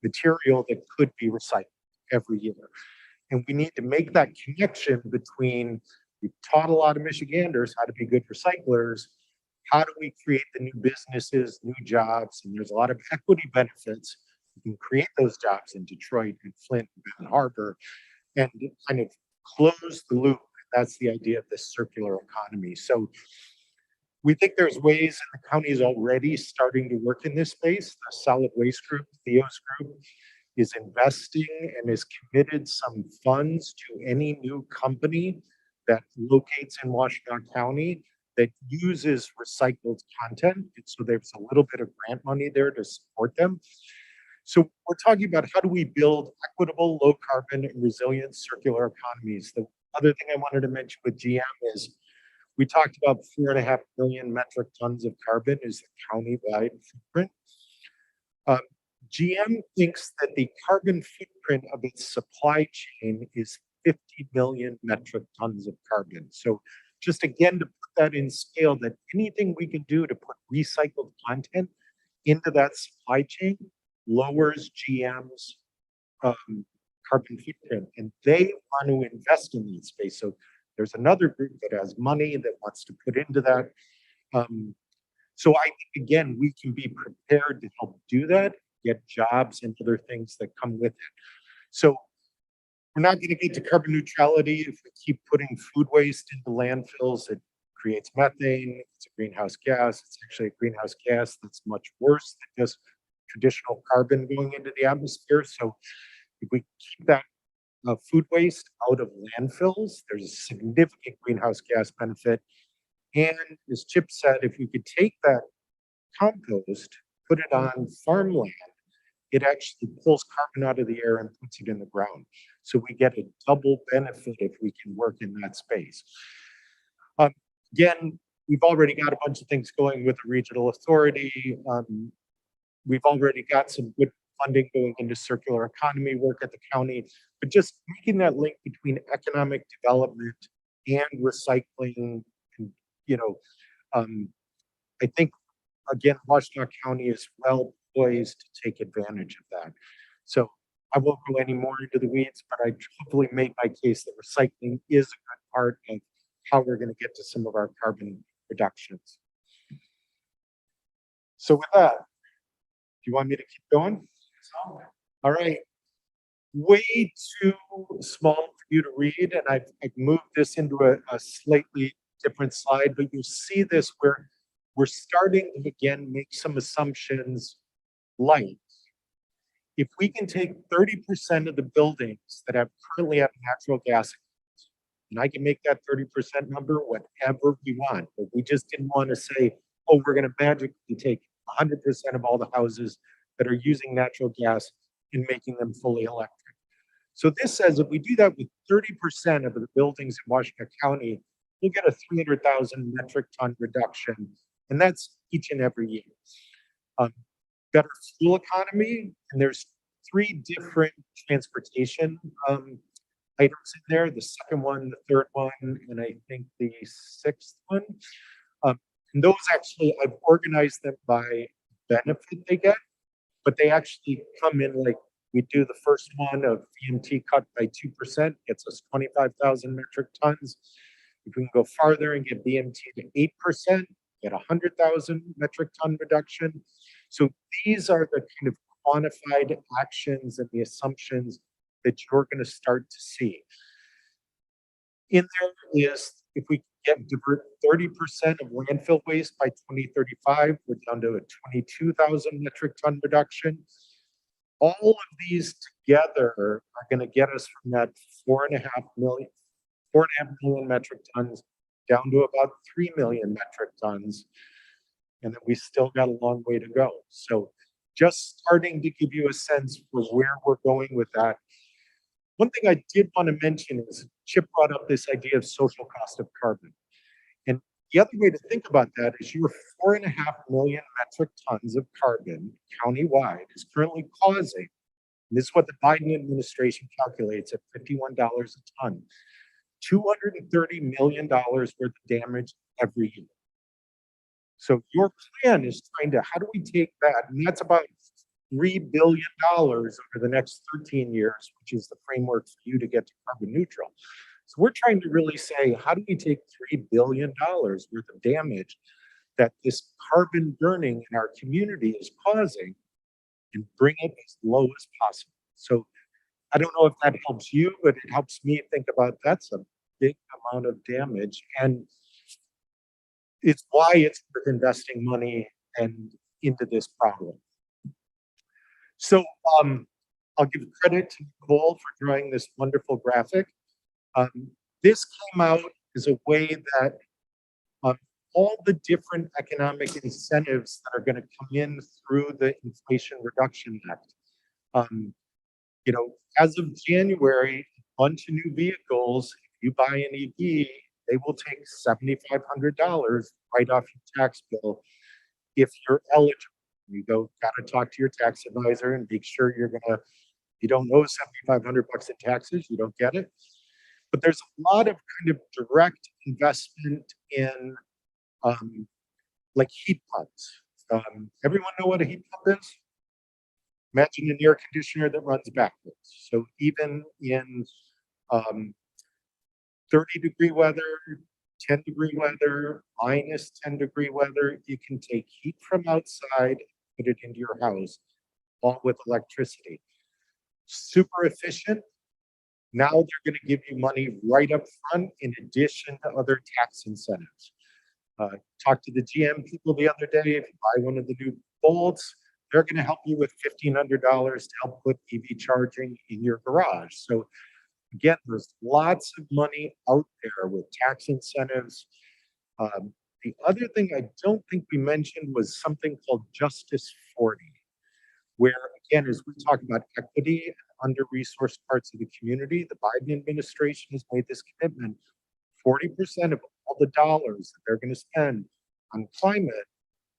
material that could be recycled every year. And we need to make that connection between, we've taught a lot of Michiganders how to be good recyclers. How do we create the new businesses, new jobs? And there's a lot of equity benefits. We can create those jobs in Detroit and Flint and Harbor and kind of close the loop. That's the idea of this circular economy. So we think there's ways, and the county is already starting to work in this space. The solid waste group, Theo's group, is investing and has committed some funds to any new company that locates in Washtenaw County that uses recycled content. And so there's a little bit of grant money there to support them. So we're talking about how do we build equitable, low carbon, and resilient circular economies. The other thing I wanted to mention with GM is we talked about 4.5 million metric tons of carbon is the county-wide footprint. GM thinks that the carbon footprint of its supply chain is 50 million metric tons of carbon. So just again, to put that in scale, that anything we can do to put recycled content into that supply chain lowers GM's carbon footprint, and they want to invest in that space. So there's another group that has money that wants to put into that. So I think, again, we can be prepared to help do that, get jobs and other things that come with it. So we're not going to get to carbon neutrality if we keep putting food waste into landfills. It creates methane. It's a greenhouse gas. It's actually a greenhouse gas that's much worse than just traditional carbon going into the atmosphere. So if we keep that food waste out of landfills, there's a significant greenhouse gas benefit. And as Chip said, if we could take that compost, put it on farmland, it actually pulls carbon out of the air and puts it in the ground. So we get a double benefit if we can work in that space. Again, we've already got a bunch of things going with the regional authority. We've already got some good funding going into circular economy work at the county, but just making that link between economic development and recycling, you know, I think, again, Washtenaw County is well poised to take advantage of that. So I won't go any more into the weeds, but I hopefully made my case that recycling is a good part of how we're going to get to some of our carbon reductions. So with that, do you want me to keep going? All right. Way too small for you to read, and I've moved this into a slightly different slide, but you'll see this where we're starting to again make some assumptions like if we can take 30% of the buildings that currently have natural gas, and I can make that 30% number whatever we want, but we just didn't want to say, oh, we're going to magically take 100% of all the houses that are using natural gas and making them fully electric. So this says if we do that with 30% of the buildings in Washtenaw County, we'll get a 300,000 metric ton reduction, and that's each and every year. Better fuel economy, and there's 3 different transportation items in there. The second one, the third one, and I think the 6th one. And those actually, I've organized them by benefit they get, but they actually come in like we do the first one of VMT cut by 2%, gets us 25,000 metric tons. If we can go farther and get VMT to 8%, get 100,000 metric ton reduction. So these are the kind of quantified actions and the assumptions that you're going to start to see. In there is, if we get divert 30% of landfill waste by 2035, we're down to a 22,000 metric ton reduction. All of these together are going to get us from that 4.5 million metric tons down to about 3 million metric tons. And then we still got a long way to go. So just starting to give you a sense for where we're going with that. One thing I did want to mention is Chip brought up this idea of social cost of carbon. And The other way to think about that is your 4.5 million metric tons of carbon countywide is currently causing, and this is what the Biden administration calculates at $51 a ton, $230 million worth of damage every year. So your plan is trying to, how do we take that? And that's about $3 billion over the next 13 years, which is the framework for you to get to carbon neutral. So we're trying to really say, how do we take $3 billion worth of damage that this carbon burning in our community is causing and bring it as low as possible? So I don't know if that helps you, but it helps me think about that's a big amount of damage. And it's why it's worth investing money and into this problem. So I'll give credit to Nicole for drawing this wonderful graphic. This came out as a way that all the different economic incentives that are going to come in through the Inflation Reduction Act. You know, as of January, a bunch of new vehicles, if you buy an EV, they will take $7,500 right off your tax bill if you're eligible. You got to talk to your tax advisor and make sure you don't owe $7,500 in taxes, you don't get it. But there's a lot of kind of direct investment in like heat pumps. Everyone know what a heat pump is? Imagine an air conditioner that runs backwards. So even in 30-degree weather, 10-degree weather, minus 10-degree weather, you can take heat from outside, put it into your house, all with electricity. Super efficient. Now they're going to give you money right up front in addition to other tax incentives. Talked to the GM people the other day. If you buy one of the new Bolts, they're going to help you with $1,500 to help put EV charging in your garage. So again, there's lots of money out there with tax incentives. The other thing I don't think we mentioned was something called Justice 40, where again, as we talk about equity and under-resourced parts of the community, the Biden administration has made this commitment. 40% of all the dollars that they're going to spend on climate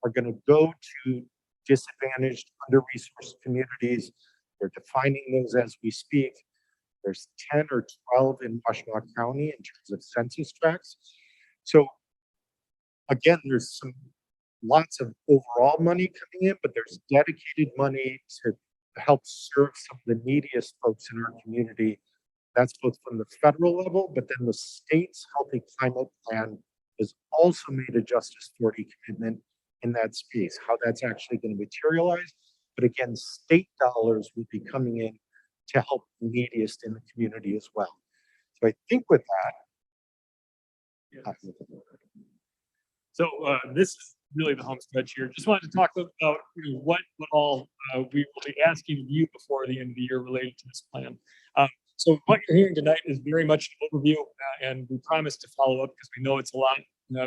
are going to go to disadvantaged, under-resourced communities. They're defining those as we speak. There's 10 or 12 in Washtenaw County in terms of census tracts. So again, there's lots of overall money coming in, but there's dedicated money to help serve some of the neediest folks in our community. That's both from the federal level, but then the state's Healthy Climate Plan has also made a Justice 40 commitment in that space. How that's actually going to materialize, but again, state dollars will be coming in to help the neediest in the community as well. So I think with that, So this is really the home stretch here. Just wanted to talk about what all we will be asking of you before the end of the year related to this plan. So what you're hearing tonight is very much an overview, and we promise to follow up because we know it's a lot.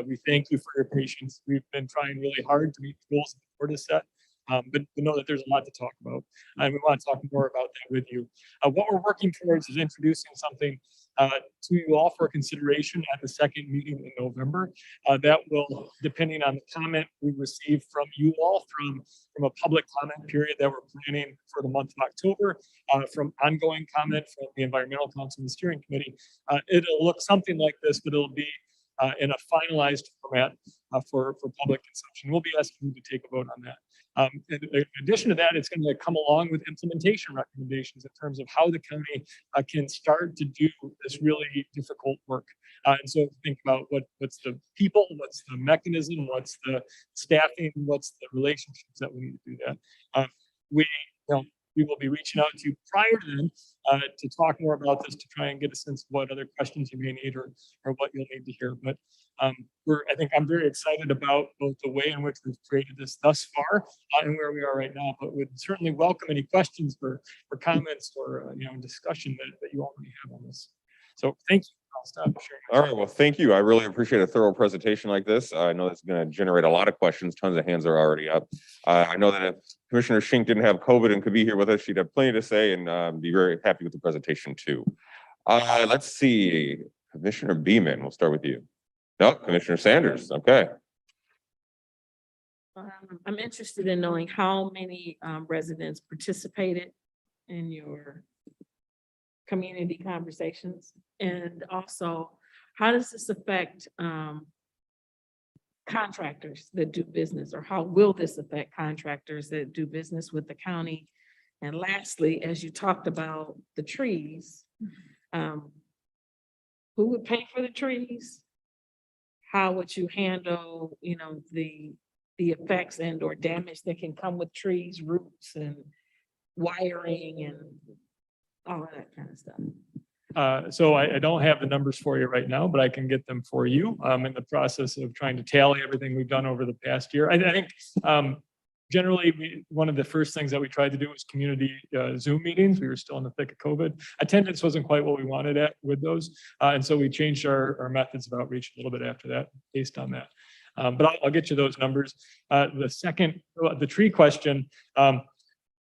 We thank you for your patience. We've been trying really hard to meet the goals that the board has set. But we know that there's a lot to talk about, and we want to talk more about that with you. What we're working towards is introducing something to you all for consideration at the second meeting in November. That will, depending on the comment we receive from you all from a public comment period that we're planning for the month of October, from ongoing comment from the Environmental Council and the Steering Committee, it'll look something like this, but it'll be in a finalized format for public consumption. We'll be asking you to take a vote on that. In addition to that, it's going to come along with implementation recommendations in terms of how the county can start to do this really difficult work. And so think about what's the people, what's the mechanism, what's the staffing, what's the relationships that we need to do that. We will be reaching out to you prior to then to talk more about this, to try and get a sense of what other questions you may need or what you'll need to hear. But I think I'm very excited about both the way in which we've created this thus far and where we are right now, but would certainly welcome any questions or comments or discussion that you all may have on this. So thank you. I'll stop sharing. All right, well, thank you. I really appreciate a thorough presentation like this. I know that's going to generate a lot of questions. Tons of hands are already up. I know that if Commissioner Schenck didn't have COVID and could be here with us, she'd have plenty to say and be very happy with the presentation too. Let's see, Commissioner Beeman, we'll start with you. No, Commissioner Sanders. Okay. I'm interested in knowing how many residents participated in your community conversations, and also how does this affect contractors that do business, or how will this affect contractors that do business with the county? And lastly, as you talked about the trees, who would pay for the trees? How would you handle, the effects and or damage that can come with trees, roots and wiring and all of that kind of stuff? So I don't have the numbers for you right now, but I can get them for you. In the process of trying to tally everything we've done over the past year. I think generally, one of the first things that we tried to do was community Zoom meetings. We were still in the thick of COVID. Attendance wasn't quite what we wanted with those. And so we changed our methods of outreach a little bit after that, based on that. But I'll get you those numbers. The tree question,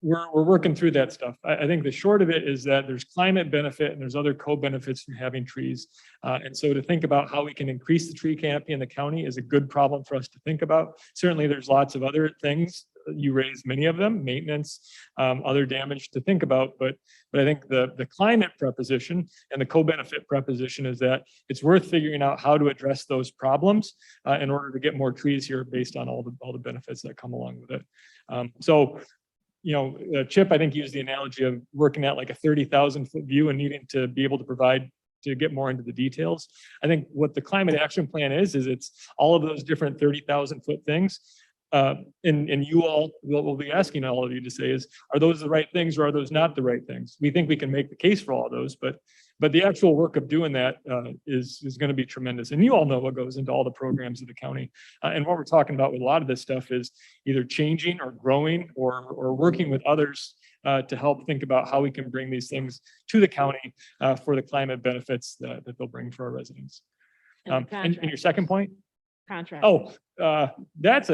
we're working through that stuff. I think the short of it is that there's climate benefit and there's other co-benefits from having trees. And so to think about how we can increase the tree canopy in the county is a good problem for us to think about. Certainly there's lots of other things. You raised many of them, maintenance, other damage to think about. But I think the climate proposition and the co-benefit proposition is that it's worth figuring out how to address those problems in order to get more trees here based on all the benefits that come along with it. Chip, I think, used the analogy of working at like a 30,000 foot view and needing to be able to provide to get more into the details. I think what the climate action plan is it's all of those different 30,000 foot things. And you all, what we'll be asking all of you to say is, are those the right things or are those not the right things? We think we can make the case for all of those, but the actual work of doing that is going to be tremendous. And you all know what goes into all the programs of the county. And what we're talking about with a lot of this stuff is either changing or growing or working with others to help think about how we can bring these things to the county for the climate benefits that they'll bring for our residents. And your second point? Contract. Oh, that's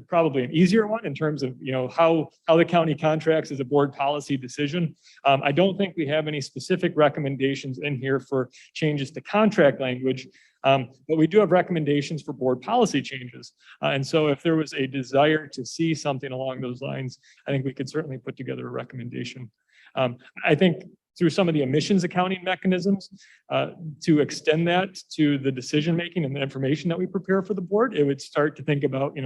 probably an easier one in terms of, how the county contracts as a board policy decision. I don't think we have any specific recommendations in here for changes to contract language, but we do have recommendations for board policy changes. And so if there was a desire to see something along those lines, I think we could certainly put together a recommendation. I think through some of the emissions accounting mechanisms to extend that to the decision-making and the information that we prepare for the board, it would start to think about,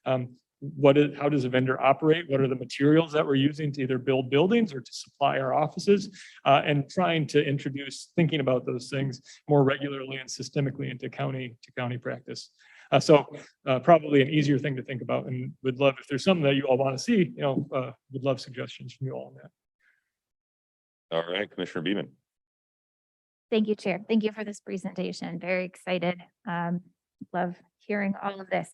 how does a vendor operate? What are the materials that we're using to either build buildings or to supply our offices? And trying to introduce thinking about those things more regularly and systemically into county practice. So probably an easier thing to think about, and would love, if there's something that you all want to see, would love suggestions from you all on that. All right, Commissioner Beeman. Thank you, Chair. Thank you for this presentation. Very excited. Love hearing all of this.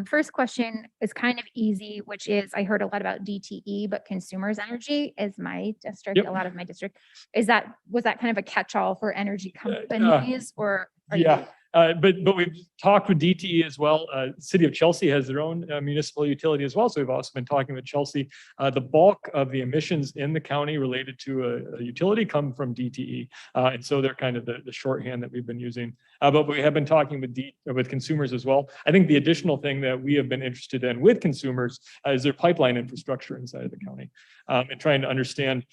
First question is kind of easy, which is, I heard a lot about DTE, but Consumers Energy is my district, Yep. A lot of my district. Was that kind of a catch-all for energy companies or? Yeah. But we've talked with DTE as well. City of Chelsea has their own municipal utility as well. So we've also been talking with Chelsea. The bulk of the emissions in the county related to a utility come from DTE. And so they're kind of the shorthand that we've been using. But we have been talking with consumers as well. I think the additional thing that we have been interested in with consumers is their pipeline infrastructure inside of the county, and trying to understand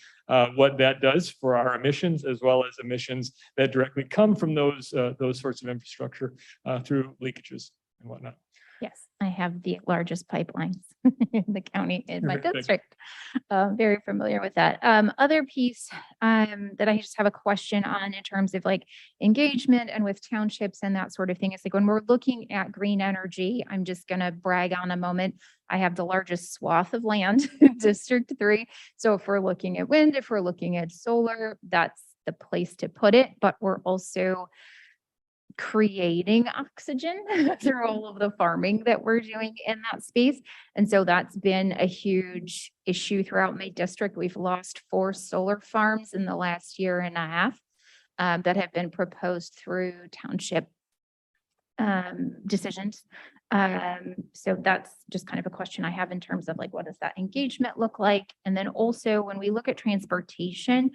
what that does for our emissions, as well as emissions that directly come from those sorts of infrastructure through leakages and whatnot. Yes, I have the largest pipelines in the county in my Very big. district. Very familiar with that. Other piece that I just have a question on in terms of like engagement and with townships and that sort of thing. It's like when we're looking at green energy, I'm just going to brag on a moment. I have the largest swath of land in District 3. So if we're looking at wind, if we're looking at solar, that's the place to put it. But we're also creating oxygen through all of the farming that we're doing in that space. And so that's been a huge issue throughout my district. We've lost 4 solar farms in the last year and a half that have been proposed through township decisions. So that's just kind of a question I have in terms of like, what does that engagement look like? And then also when we look at transportation,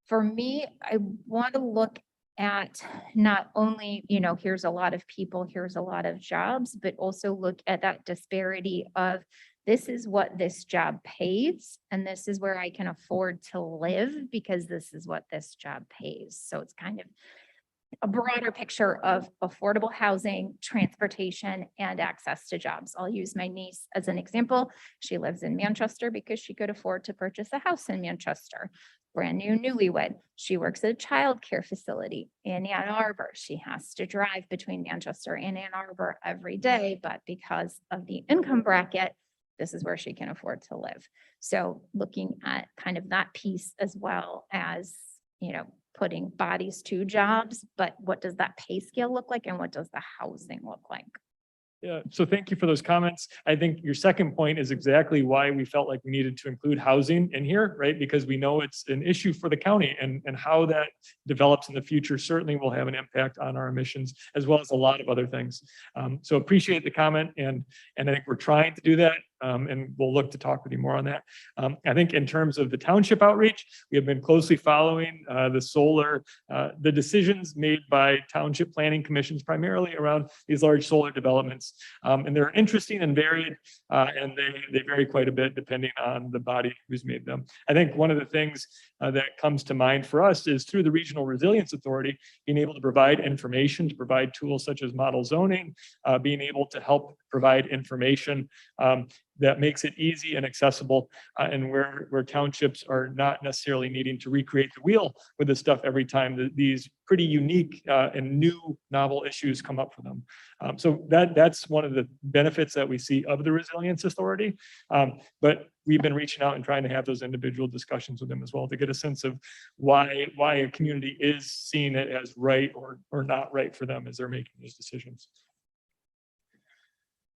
for me, I want to look at not only, you know, here's a lot of people, here's a lot of jobs, but also look at that disparity of this is what this job pays, and this is where I can afford to live because this is what this job pays. So it's kind of a broader picture of affordable housing, transportation, and access to jobs. I'll use my niece as an example. She lives in Manchester because she could afford to purchase a house in Manchester. Brand new newlywed. She works at a childcare facility in Ann Arbor. She has to drive between Manchester and Ann Arbor every day, but because of the income bracket, this is where she can afford to live. So looking at kind of that piece as well as, you know, putting bodies to jobs, but what does that pay scale look like and what does the housing look like? Yeah, so thank you for those comments. I think your second point is exactly why we felt like we needed to include housing in here, right? Because we know it's an issue for the county, and how that develops in the future certainly will have an impact on our emissions as well as a lot of other things. So appreciate the comment, and I think we're trying to do that. And we'll look to talk with you more on that. I think in terms of the township outreach, we have been closely following the decisions made by township planning commissions, primarily around these large solar developments. And they're interesting and varied, and they vary quite a bit depending on the body who's made them. I think one of the things that comes to mind for us is through the Regional Resilience Authority, being able to provide information, to provide tools such as model zoning, being able to help provide information that makes it easy and accessible, and where townships are not necessarily needing to recreate the wheel with this stuff every time these pretty unique and new novel issues come up for them. So that's one of the benefits that we see of the Resilience Authority. But we've been reaching out and trying to have those individual discussions with them as well to get a sense of why a community is seeing it as right or not right for them as they're making these decisions.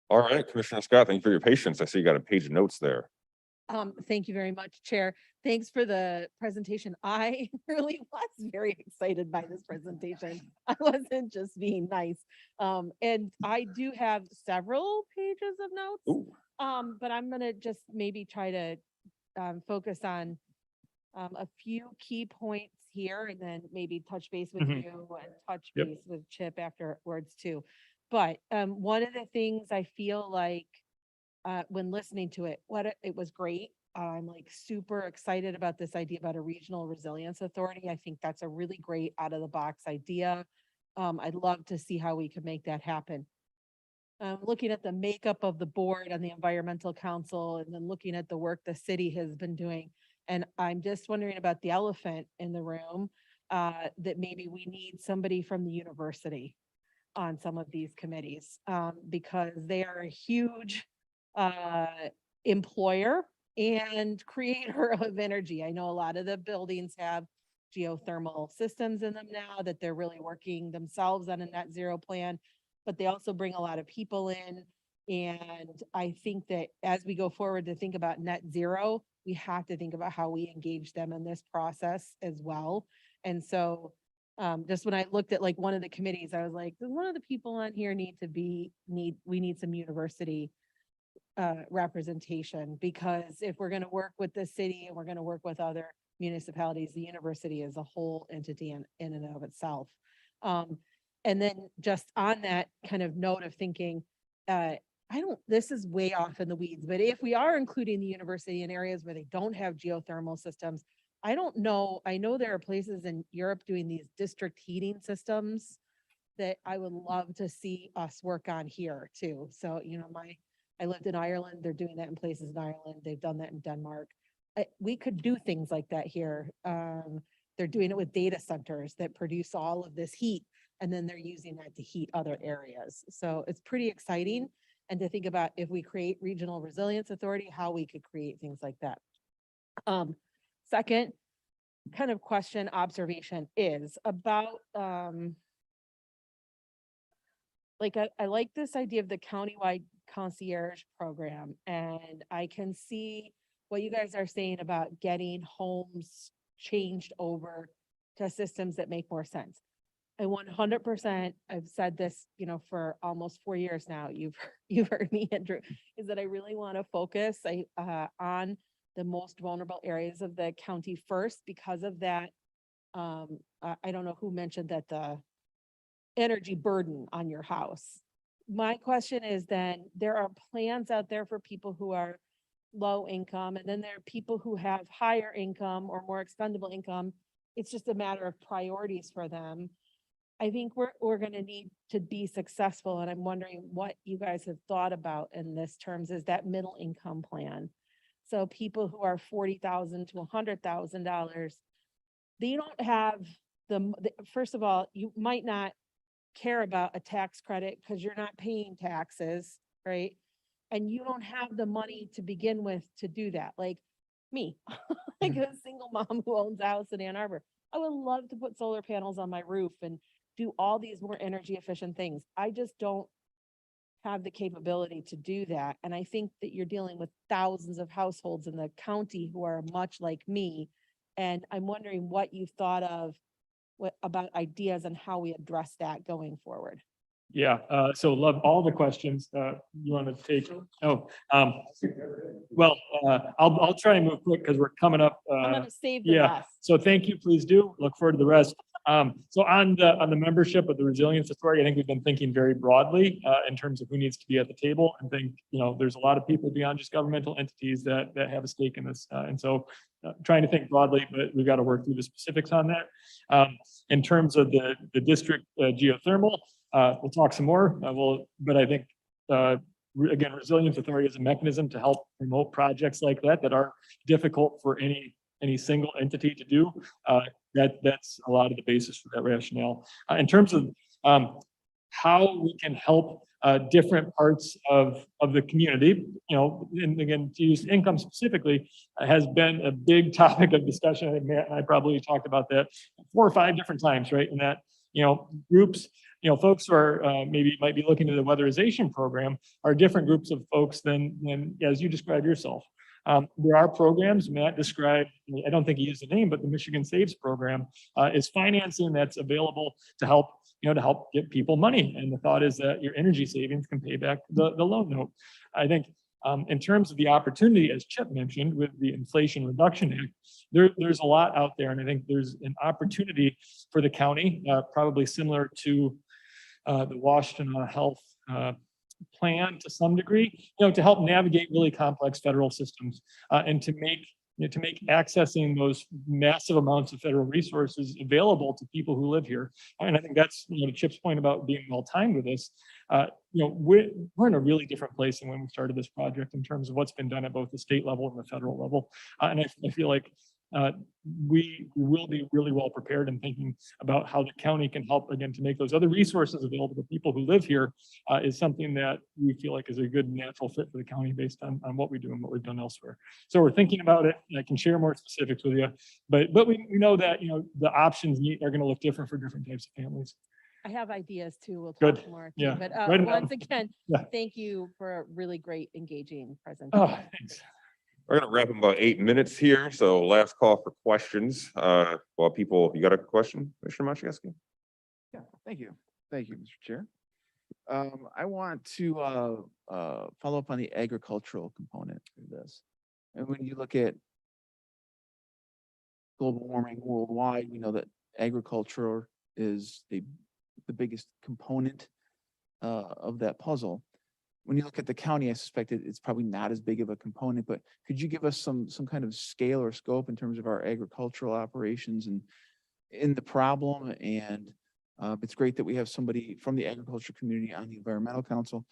All right, Commissioner Scott, thank you for your patience. I see you got a page of notes there. Thank you very much, Chair. Thanks for the presentation. I really was very excited by this presentation. I wasn't just being nice. And I do have several pages of notes. Ooh. But I'm gonna just maybe try to focus on a few key points here, and then maybe touch base with Mhm. you and touch Yep. base with Chip afterwards too. But one of the things I feel like when listening to it, it was great. I'm like super excited about this idea about a regional resilience authority. I think that's a really great out of the box idea. I'd love to see how we could make that happen. Looking at the makeup of the board and the environmental council, and then looking at the work the city has been doing. And I'm just wondering about the elephant in the room, that maybe we need somebody from the university on some of these committees, because they are a huge employer and creator of energy. I know a lot of the buildings have geothermal systems in them now, that they're really working themselves on a net zero plan, but they also bring a lot of people in. And I think that as we go forward to think about net zero, we have to think about how we engage them in this process as well. And so just when I looked at like one of the committees, I was like, does one of the people on here we need some university representation, because if we're going to work with the city and we're going to work with other municipalities, the university is a whole entity in and of itself. And then just on that kind of note of thinking, this is way off in the weeds, but if we are including the university in areas where they don't have geothermal systems, I don't know. I know there are places in Europe doing these district heating systems that I would love to see us work on here too. So, you know, I lived in Ireland. They're doing that in places in Ireland. They've done that in Denmark. We could do things like that here. They're doing it with data centers that produce all of this heat, and then they're using that to heat other areas. So it's pretty exciting. And to think about, if we create regional resilience authority, how we could create things like that. Second kind of question, observation is about, like, I like this idea of the countywide concierge program, and I can see what you guys are saying about getting homes changed over to systems that make more sense. I 100%, I've said this, you know, for almost 4 years now, you've heard me, Andrew, is that I really want to focus on the most vulnerable areas of the county first, because of that I don't know who mentioned that the energy burden on your house. My question is then, there are plans out there for people who are low income, and then there are people who have higher income or more expendable income. It's just a matter of priorities for them. I think we're gonna need to be successful, and I'm wondering what you guys have thought about in this terms is that middle income plan. So people who are $40,000 to $100,000, they don't have first of all, you might not care about a tax credit because you're not paying taxes, right? And you don't have the money to begin with to do that. Like me, like a single mom who owns a house in Ann Arbor. I would love to put solar panels on my roof and do all these more energy efficient things. I just don't have the capability to do that. And I think that you're dealing with thousands of households in the county who are much like me. And I'm wondering what you've thought of about ideas on how we address that going forward. Yeah, so love all the questions. You want to take? Oh, well, I'll try and move quick because we're coming up. I'm gonna save the Yeah, rest. so thank you, please do. Look forward to the rest. So on the membership of the Resilience Authority, I think we've been thinking very broadly in terms of who needs to be at the table. And think, there's a lot of people beyond just governmental entities that have a stake in this. And so trying to think broadly, but we've got to work through the specifics on that. In terms of the district geothermal, we'll talk some more. But I think, again, Resilience Authority is a mechanism to help promote projects like that are difficult for any single entity to do. That's a lot of the basis for that rationale. In terms of how we can help different parts of the community, and again, to use income specifically, has been a big topic of discussion. I think Matt and I probably talked about that 4 or 5 different times, right? And that, groups, folks who are might be looking at the weatherization program are different groups of folks than as you described yourself. There are programs Matt described, I don't think he used the name, but the Michigan Saves program is financing that's available to help get people money. And the thought is that your energy savings can pay back the loan note. I think in terms of the opportunity, as Chip mentioned, with the Inflation Reduction Act, there's a lot out there. And I think there's an opportunity for the county, probably similar to the Washtenaw Health plan to some degree, to help navigate really complex federal systems and to make accessing those massive amounts of federal resources available to people who live here. And I think that's, to Chip's point about being well timed with this. We're in a really different place than when we started this project in terms of what's been done at both the state level and the federal level. And I feel like we will be really well prepared in thinking about how the county can help, again, to make those other resources available to people who live here is something that we feel like is a good natural fit for the county based on what we do and what we've done elsewhere. So we're thinking about it, and I can share more specifics with you, but we know that, the options are going to look different for different types of families. I have ideas too. We'll Good. talk more. Yeah. But Right once again, Yeah. thank you for a really great engaging Oh, presentation. thanks. We're gonna wrap in about 8 minutes here, so last call for questions. While people, you got a question, Commissioner Machewski? Yeah, thank you. Thank you, Mr. Chair. I want to follow up on the agricultural component of this. And when you look at global warming worldwide, we know that agriculture is the biggest component of that puzzle. When you look at the county, I suspect it's probably not as big of a component, but could you give us some kind of scale or scope in terms of our agricultural operations and in the problem? And it's great that we have somebody from the agriculture community on the environmental council.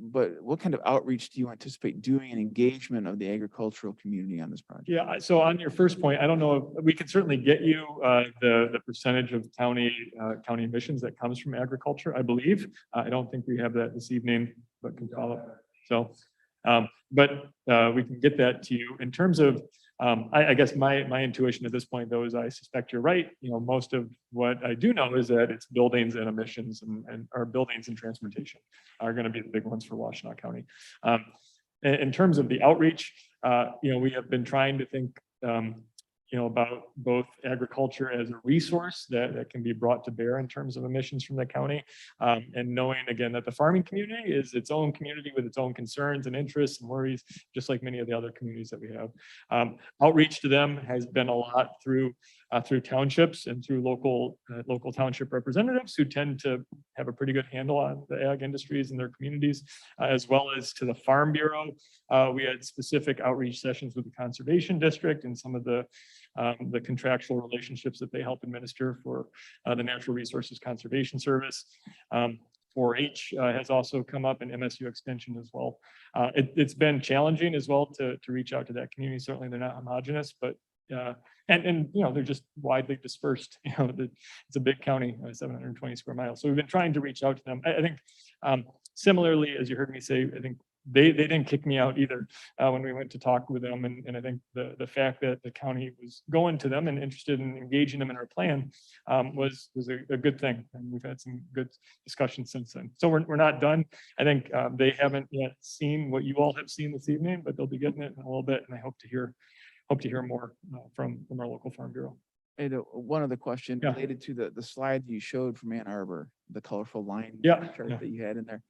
But what kind of outreach do you anticipate doing and engagement of the agricultural community on this project? Yeah, so on your first point, I don't know if we can certainly get you the percentage of county emissions that comes from agriculture, I believe. I don't think we have that this evening, but can follow. So, but we can get that to you. In terms of, I guess my intuition at this point, though, is I suspect you're right. Most of what I do know is that it's buildings and emissions and our buildings and transportation are going to be the big ones for Washtenaw County. In terms of the outreach, we have been trying to think about both agriculture as a resource that can be brought to bear in terms of emissions from the county. And knowing again that the farming community is its own community with its own concerns and interests and worries, just like many of the other communities that we have. Outreach to them has been a lot through townships and through local township representatives who tend to have a pretty good handle on the ag industries in their communities, as well as to the Farm Bureau. We had specific outreach sessions with the Conservation District and some of the contractual relationships that they help administer for the Natural Resources Conservation Service. 4-H has also come up, in MSU Extension as well. It's been challenging as well to reach out to that community. Certainly they're not homogenous, but and they're just widely dispersed. It's a big county, 720 square miles. So we've been trying to reach out to them. I think similarly, as you heard me say, I think they didn't kick me out either when we went to talk with them. And I think the fact that the county was going to them and interested in engaging them in our plan was a good thing. And we've had some good discussions since then. So we're not done. I think they haven't yet seen what you all have seen this evening, but they'll be getting it in a little bit. And I hope to hear more from our local Farm Bureau. And one other question Yeah. related to the slide you showed from Ann Arbor, the colorful line Yeah, chart yeah. that you had in there.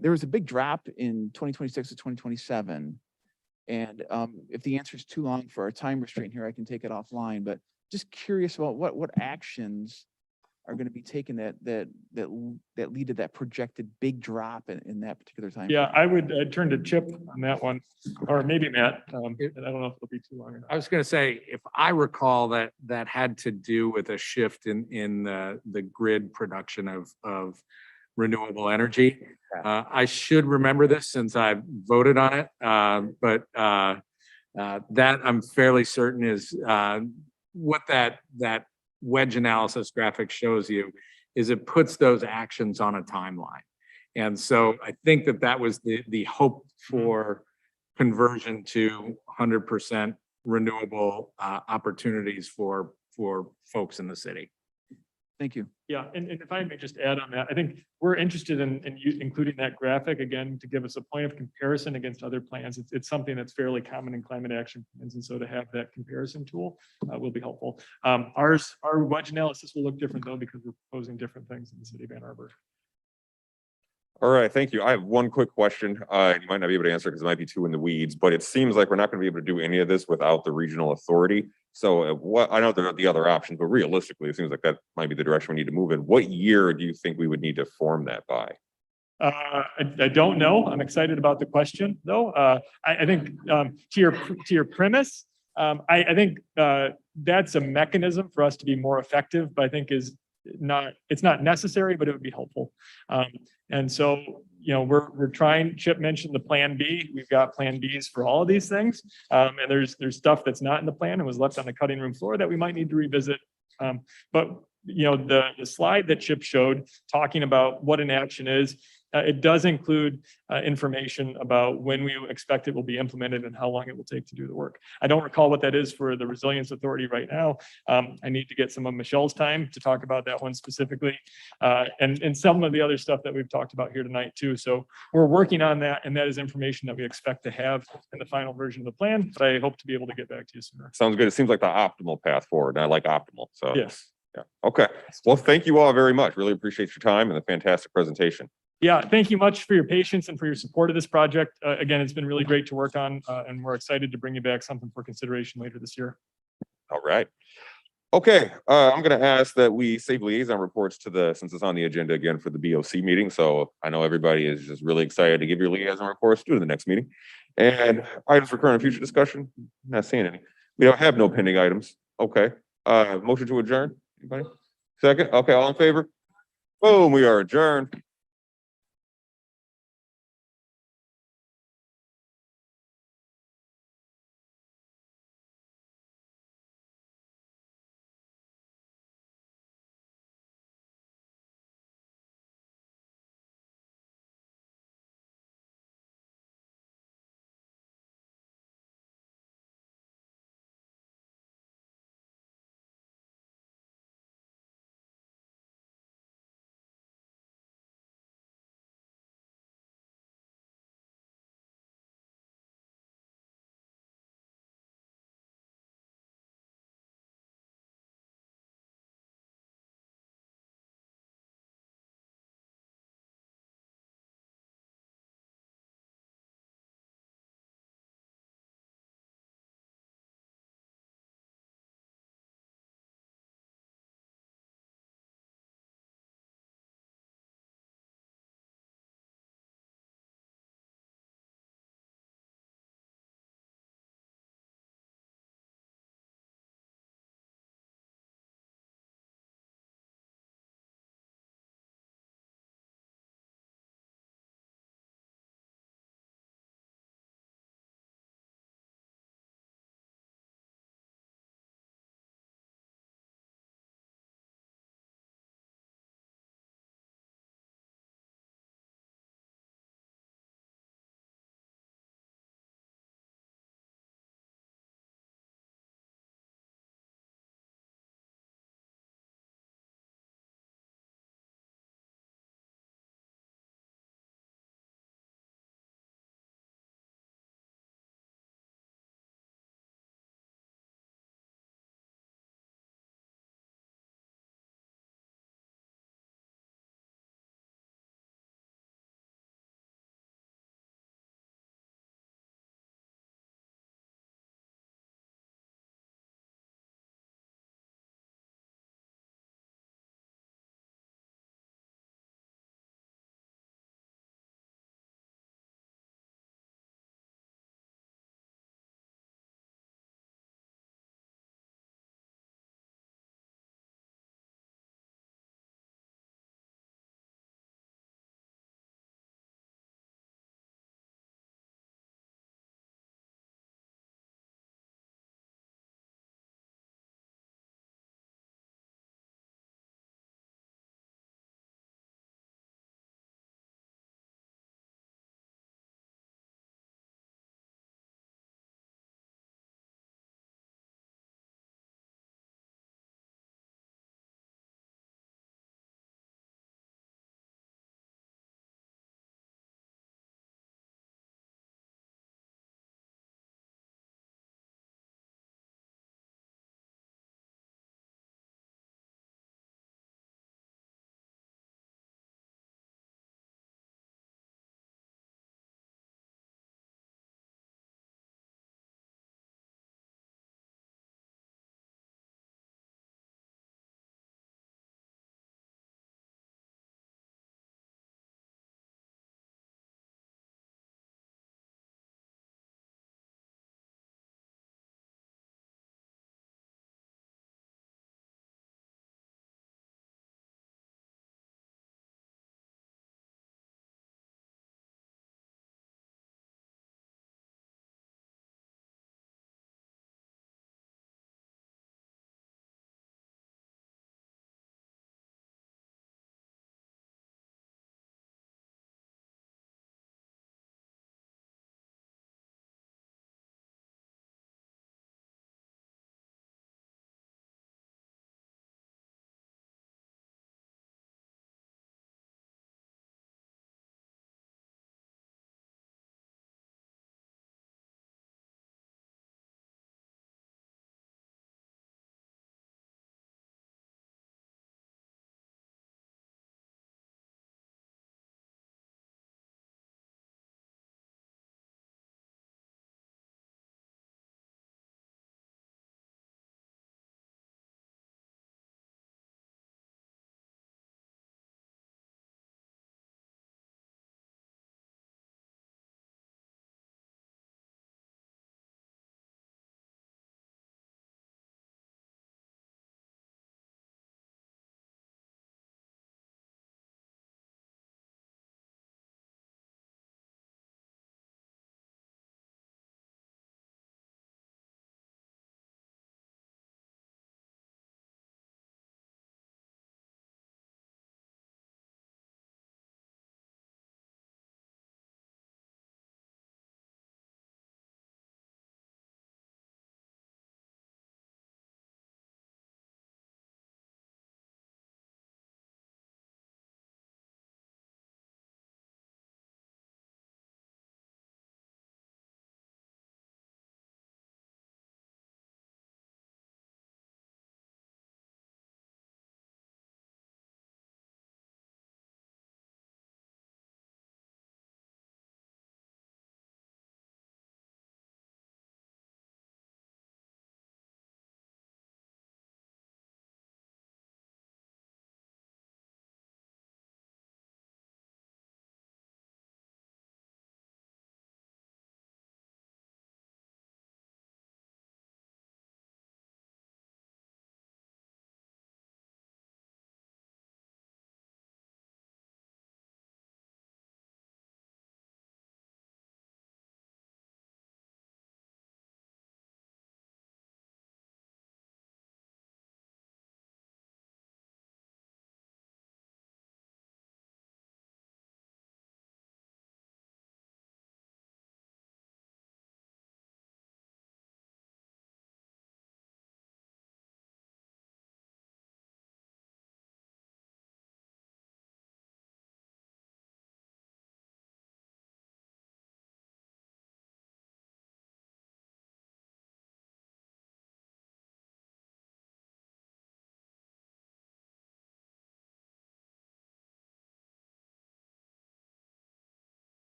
There was a big drop in 2026 to 2027. And if the answer is too long for our time restraint here, I can take it offline. But just curious about what actions are going to be taken that lead to that projected big drop in that particular time. Yeah, I'd turn to Chip on that one, or maybe Matt. I don't know if it'll be too long or not. I was going to say, if I recall, that had to do with a shift in the grid production of renewable energy. I should remember this since I voted on it, but that I'm fairly certain is what that wedge analysis graphic shows you is it puts those actions on a timeline. And so I think that was the hope for conversion to 100% renewable opportunities for folks in the city. Thank you. Yeah, and if I may just add on that, I think we're interested in including that graphic again to give us a point of comparison against other plans. It's something that's fairly common in climate action plans, and so to have that comparison tool will be helpful. Our wedge analysis will look different though because we're proposing different things in the city of Ann Arbor. All right, thank you. I have one quick question. You might not be able to answer because it might be too in the weeds, but it seems like we're not going to be able to do any of this without the regional authority. So I know there are the other options, but realistically, it seems like that might be the direction we need to move in. What year do you think we would need to form that by? I don't know. I'm excited about the question though. I think to your premise, I think that's a mechanism for us to be more effective, but I think it's not necessary, but it would be helpful. And so, we're trying. Chip mentioned the Plan B. We've got Plan Bs for all of these things, and there's stuff that's not in the plan and was left on the cutting room floor that we might need to revisit. But the slide that Chip showed talking about what an action is, it does include information about when we expect it will be implemented and how long it will take to do the work. I don't recall what that is for the Resilience Authority right now. I need to get some of Michelle's time to talk about that one specifically, and some of the other stuff that we've talked about here tonight too. So we're working on that, and that is information that we expect to have in the final version of the plan, but I hope to be able to get back to you sooner. Sounds good. It seems like the optimal path forward, and I like optimal. So Yes. Yeah. Okay. Well, thank you all very much. Really appreciate your time and the fantastic presentation. Yeah, thank you much for your patience and for your support of this project. Again, it's been really great to work on, and we're excited to bring you back something for consideration later this year. All right. Okay, I'm going to ask that we save liaison reports since it's on the agenda again for the BOC meeting. So I know everybody is just really excited to give your liaison reports to the next meeting. And items for current and future discussion, not seeing any. We don't have no pending items. Okay. Motion to adjourn. Anybody? Second? Okay, all in favor? Boom, we are adjourned.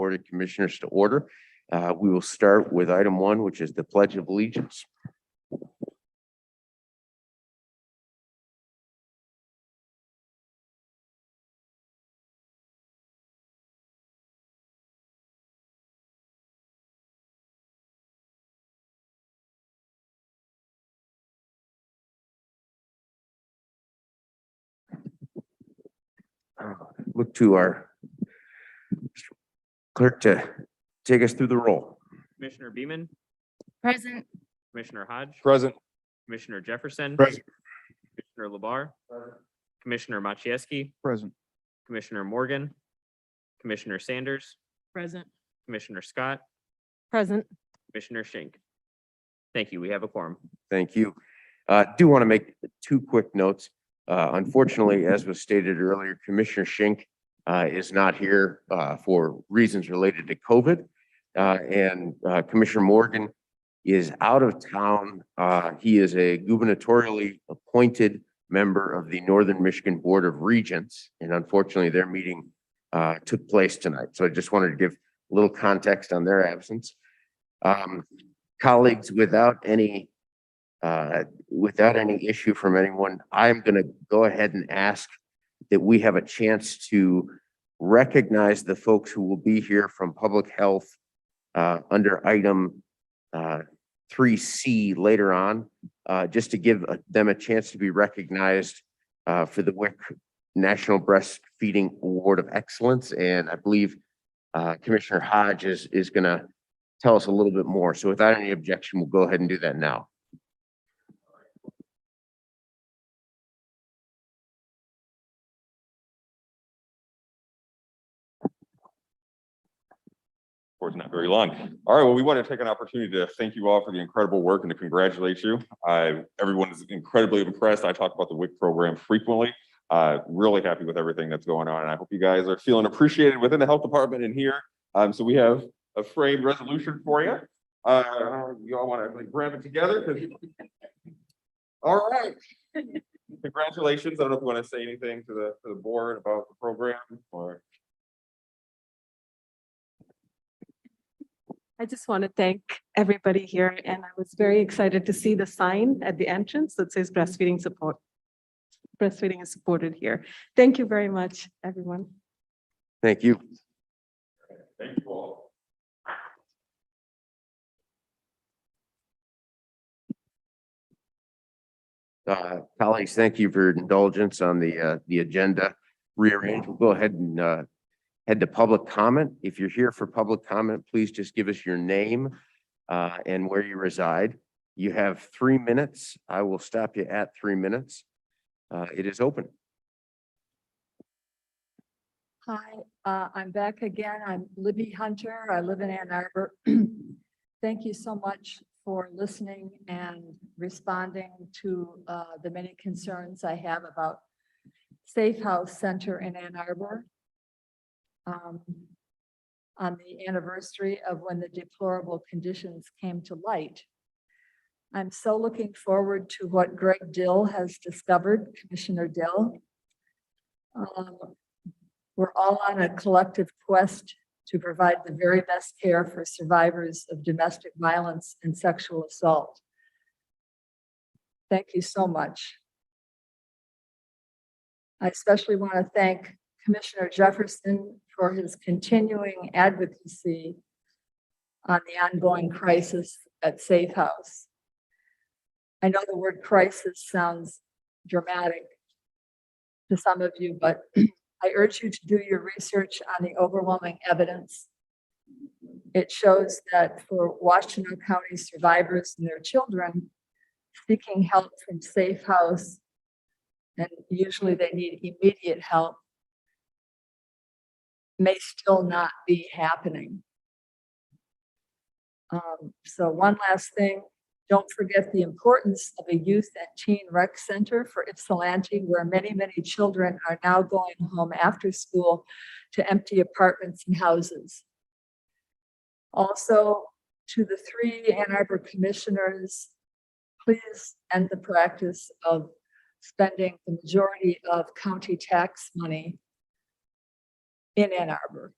Board of Commissioners to order. We will start with item 1, which is the Pledge of Allegiance. Look to our clerk to take us through the roll. Commissioner Beaman, Present. Commissioner Hodge, Present. Commissioner Jefferson. Present. Commissioner Labar. Commissioner Machieski, Present. Commissioner Morgan, Commissioner Sanders, Present. Commissioner Scott, Present. Commissioner Schenk. Thank you. We have a quorum. Thank you. Do want to make 2 quick notes. Unfortunately, as was stated earlier, Commissioner Schenk is not here for reasons related to COVID. And Commissioner Morgan is out of town. He is a gubernatorially appointed member of the Northern Michigan Board of Regents, and unfortunately, their meeting took place tonight. So I just wanted to give a little context on their absence. Colleagues, without any issue from anyone, I'm going to go ahead and ask that we have a chance to recognize the folks who will be here from Public Health under item 3C later on, just to give them a chance to be recognized for the WIC National Breastfeeding Award of Excellence. And I believe Commissioner Hodge is going to tell us a little bit more. So without any objection, we'll go ahead and do that now. It's not very long. All right, well, we want to take an opportunity to thank you all for the incredible work and to congratulate you. Everyone is incredibly impressed. I talk about the WIC program frequently. Really happy with everything that's going on. And I hope you guys are feeling appreciated within the health department and here. So we have a framed resolution for you. You all want to grab it together. All right. Congratulations. I don't know if you want to say anything to the board about the program or. I just want to thank everybody here, and I was very excited to see the sign at the entrance that says breastfeeding support. Breastfeeding is supported here. Thank you very much, everyone. Thank you. Thank you all. Colleagues, thank you for your indulgence on the agenda rearrange. We'll go ahead and head to public comment. If you're here for public comment, please just give us your name and where you reside. You have 3 minutes. I will stop you at 3 minutes. It is open. Hi, I'm back again. I'm Libby Hunter. I live in Ann Arbor. Thank you so much for listening and responding to the many concerns I have about Safe House Center in Ann Arbor. On the anniversary of when the deplorable conditions came to light. I'm so looking forward to what Greg Dill has discovered, Commissioner Dill. We're all on a collective quest to provide the very best care for survivors of domestic violence and sexual assault. Thank you so much. I especially want to thank Commissioner Jefferson for his continuing advocacy on the ongoing crisis at Safe House. I know the word crisis sounds dramatic to some of you, but I urge you to do your research on the overwhelming evidence. It shows that for Washtenaw County survivors and their children seeking help from Safe House, and usually they need immediate help, may still not be happening. So one last thing, don't forget the importance of a youth and teen rec center for Ypsilanti, where many, many children are now going home after school to empty apartments and houses. Also, to the 3 Ann Arbor commissioners, please end the practice of spending the majority of county tax money in Ann Arbor.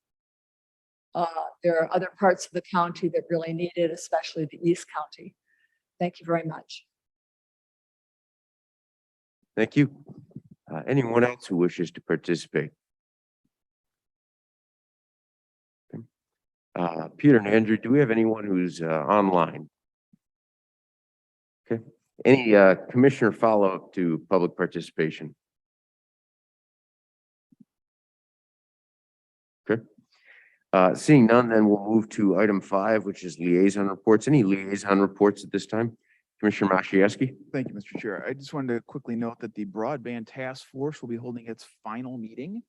There are other parts of the county that really need it, especially the East County. Thank you very much. Thank you. Anyone else who wishes to participate? Peter and Andrew, do we have anyone who's online? Okay. Any commissioner follow-up to public participation? Okay. Seeing none, then we'll move to item 5, which is liaison reports. Any liaison reports at this time? Commissioner Machieski? Thank you, Mr. Chair. I just wanted to quickly note that the Broadband Task Force will be holding its final meeting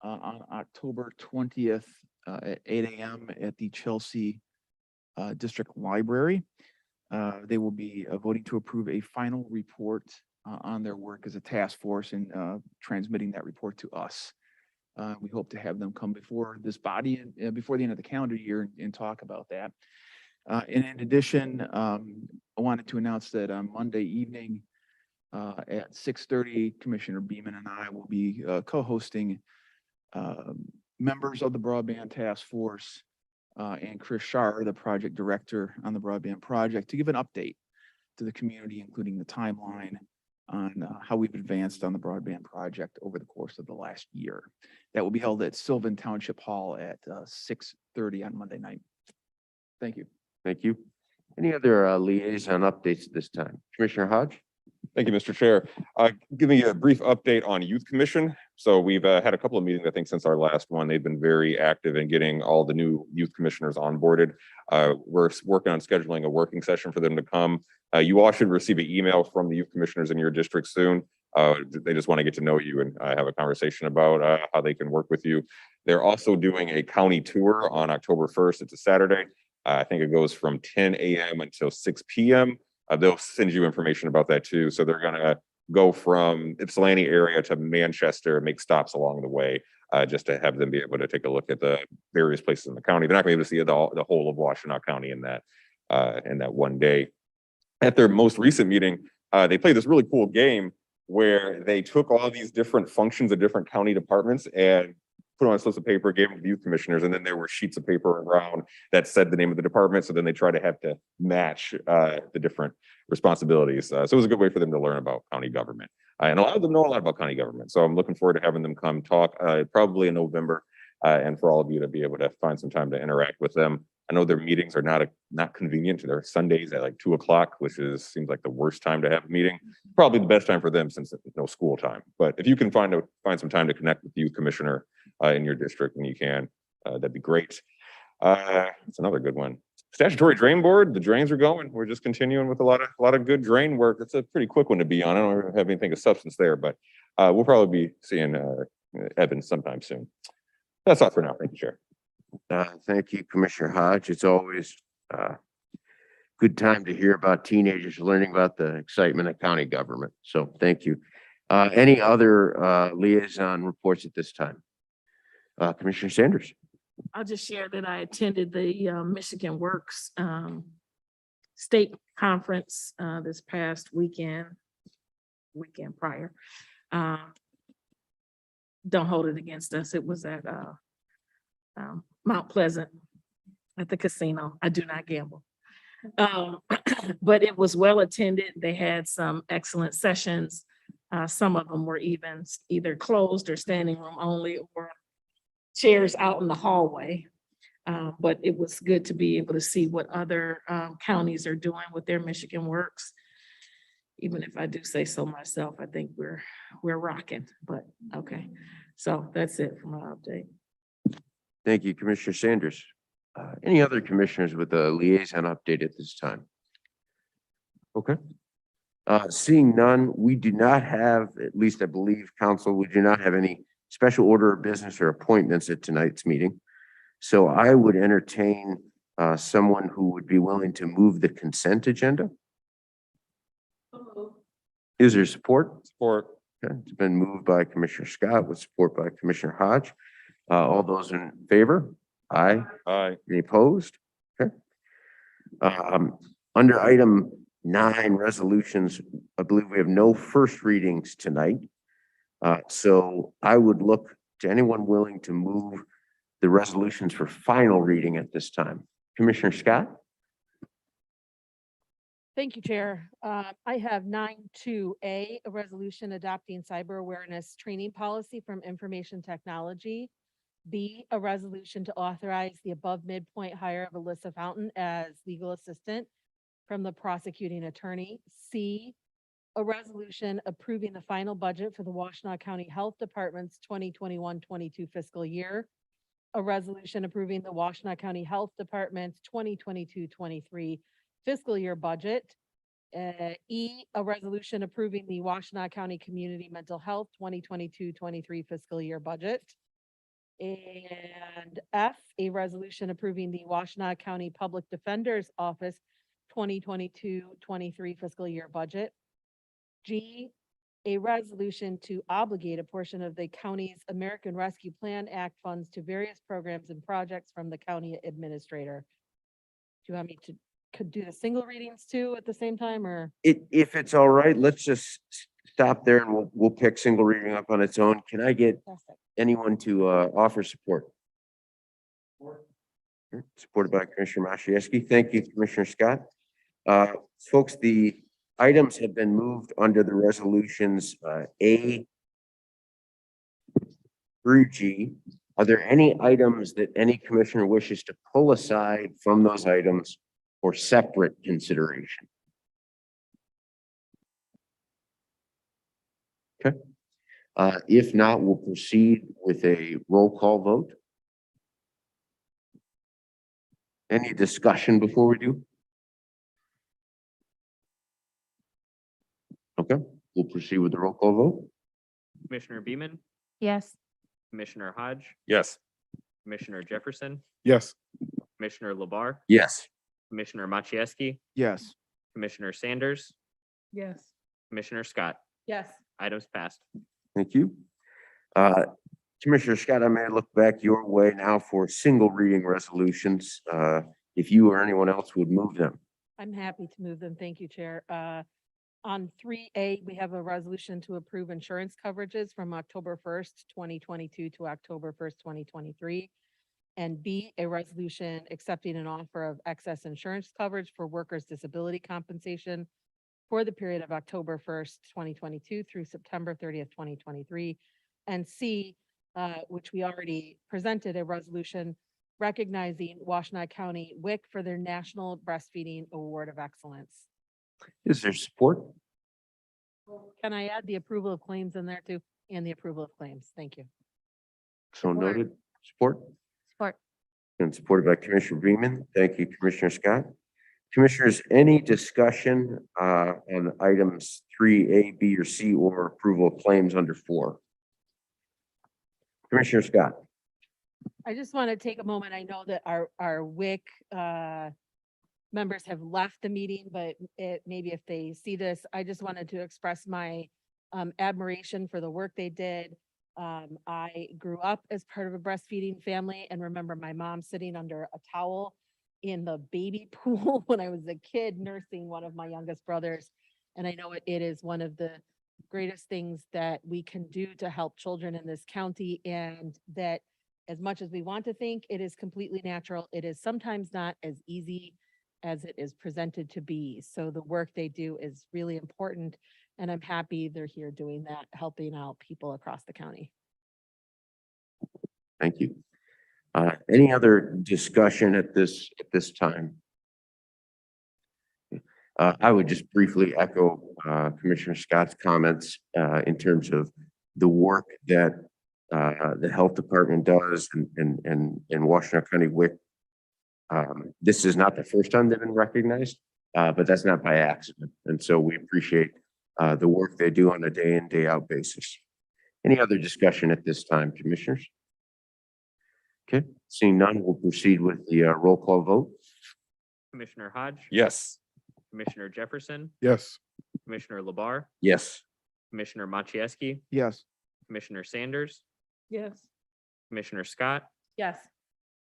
on October 20th at 8 a.m. at the Chelsea District Library. They will be voting to approve a final report on their work as a task force and transmitting that report to us. We hope to have them come before this body before the end of the calendar year and talk about that. And in addition, I wanted to announce that on Monday evening at 6:30, Commissioner Beeman and I will be co-hosting members of the Broadband Task Force and Chris Shar, the project director on the broadband project, to give an update to the community, including the timeline on how we've advanced on the broadband project over the course of the last year. That will be held at Sylvan Township Hall at 6:30 on Monday night. Thank you. Thank you. Any other liaison updates at this time? Commissioner Hodge? Thank you, Mr. Chair. Give me a brief update on Youth Commission. So we've had a couple of meetings, I think, since our last one. They've been very active in getting all the new youth commissioners onboarded. We're working on scheduling a working session for them to come. You all should receive an email from the youth commissioners in your district soon. They just want to get to know you and have a conversation about how they can work with you. They're also doing a county tour on October 1st. It's a Saturday. I think it goes from 10 a.m. until 6 p.m. They'll send you information about that too. So they're going to go from Ypsilanti area to Manchester and make stops along the way, just to have them be able to take a look at the various places in the county. They're not going to be able to see the whole of Washtenaw County in that one day. At their most recent meeting, they played this really cool game where they took all these different functions of different county departments and put on slips of paper, gave them to the youth commissioners, and then there were sheets of paper around that said the name of the department. So then they try to have to match the different responsibilities. So it was a good way for them to learn about county government. And a lot of them know a lot about county government. So I'm looking forward to having them come talk probably in November, and for all of you to be able to find some time to interact with them. I know their meetings are not convenient. They're Sundays at like 2 o'clock, which seems like the worst time to have a meeting. Probably the best time for them since there's no school time. But if you can find some time to connect with the youth commissioner in your district when you can, that'd be great. It's another good one. Statutory Drain Board, the drains are going. We're just continuing with a lot of good drain work. It's a pretty quick one to be on. I don't have anything of substance there, but we'll probably be seeing Evan sometime soon. That's all for now. Thank you, Chair. Thank you, Commissioner Hodge. It's always good time to hear about teenagers learning about the excitement of county government. So thank you. Any other liaison reports at this time? Commissioner Sanders. I'll just share that I attended the Michigan Works state conference this past weekend prior. Don't hold it against us. It was at Mount Pleasant at the casino. I do not gamble. But it was well attended. They had some excellent sessions. Some of them were even either closed or standing room only, or chairs out in the hallway. But it was good to be able to see what other counties are doing with their Michigan Works. Even if I do say so myself, I think we're rocking, but okay. So that's it for my update. Thank you, Commissioner Sanders. Any other commissioners with a liaison update at this time? Okay. Seeing none, we do not have, at least I believe, council, we do not have any special order of business or appointments at tonight's meeting. So I would entertain someone who would be willing to move the consent agenda. Is there support? Support. Okay. It's been moved by Commissioner Scott with support by Commissioner Hodge. All those in favor? Aye. Aye. Any opposed? Okay. Under item 9, resolutions, I believe we have no first readings tonight. So I would look to anyone willing to move the resolutions for final reading at this time. Commissioner Scott? Thank you, Chair. I have 9.2A, a resolution adopting cyber awareness training policy from information technology. B, a resolution to authorize the above midpoint hire of Alyssa Fountain as legal assistant from the prosecuting attorney. C, a resolution approving the final budget for the Washtenaw County Health Department's 2021-22 fiscal year. A resolution approving the Washtenaw County Health Department's 2022-23 fiscal year budget. E, a resolution approving the Washtenaw County Community Mental Health 2022-23 fiscal year budget. And F, a resolution approving the Washtenaw County Public Defender's Office 2022-23 fiscal year budget. G, a resolution to obligate a portion of the county's American Rescue Plan Act funds to various programs and projects from the county administrator. Do you want me to could do the single readings too at the same time, or? If it's all right, let's just stop there and we'll pick single reading up on its own. Can I get anyone to offer support? Supported by Commissioner Machieski. Thank you, Commissioner Scott. Folks, the items have been moved under the resolutions A through G. Are there any items that any commissioner wishes to pull aside from those items for separate consideration? Okay. If not, we'll proceed with a roll call vote. Any discussion before we do? Okay, we'll proceed with the roll call vote. Commissioner Beaman, Yes. Commissioner Hodge, Yes. Commissioner Jefferson, Yes. Commissioner Labar, Yes. Commissioner Machieski, Yes. Commissioner Sanders, Yes. Commissioner Scott. Yes. Items passed. Thank you. Commissioner Scott, I may look back your way now for single reading resolutions. If you or anyone else would move them. I'm happy to move them. Thank you, Chair. On 3A, we have a resolution to approve insurance coverages from October 1st, 2022 to October 1st, 2023. And B, a resolution accepting an offer of excess insurance coverage for workers' disability compensation for the period of October 1st, 2022 through September 30th, 2023. And C, which we already presented, a resolution recognizing Washtenaw County WIC for their National Breastfeeding Award of Excellence. Is there support? Can I add the approval of claims in there too? And the approval of claims. Thank you. So noted. Support? Support. And supported by Commissioner Beaman. Thank you, Commissioner Scott. Commissioners, any discussion on items 3A, B, or C, or approval of claims under 4? Commissioner Scott. I just want to take a moment. I know that our WIC members have left the meeting, but maybe if they see this, I just wanted to express my admiration for the work they did. I grew up as part of a breastfeeding family and remember my mom sitting under a towel in the baby pool when I was a kid nursing one of my youngest brothers. And I know it is one of the greatest things that we can do to help children in this county, and that as much as we want to think it is completely natural, it is sometimes not as easy as it is presented to be. So the work they do is really important, and I'm happy they're here doing that, helping out people across the county. Thank you. Any other discussion at this time? I would just briefly echo Commissioner Scott's comments in terms of the work that the health department does and Washtenaw County WIC. This is not the first time they've been recognized, but that's not by accident. And so we appreciate the work they do on a day in, day out basis. Any other discussion at this time, commissioners? Okay, seeing none, we'll proceed with the roll call vote. Commissioner Hodge, Yes. Commissioner Jefferson, Yes. Commissioner Labar, Yes. Commissioner Machieski, Yes. Commissioner Sanders, Yes. Commissioner Scott, Yes.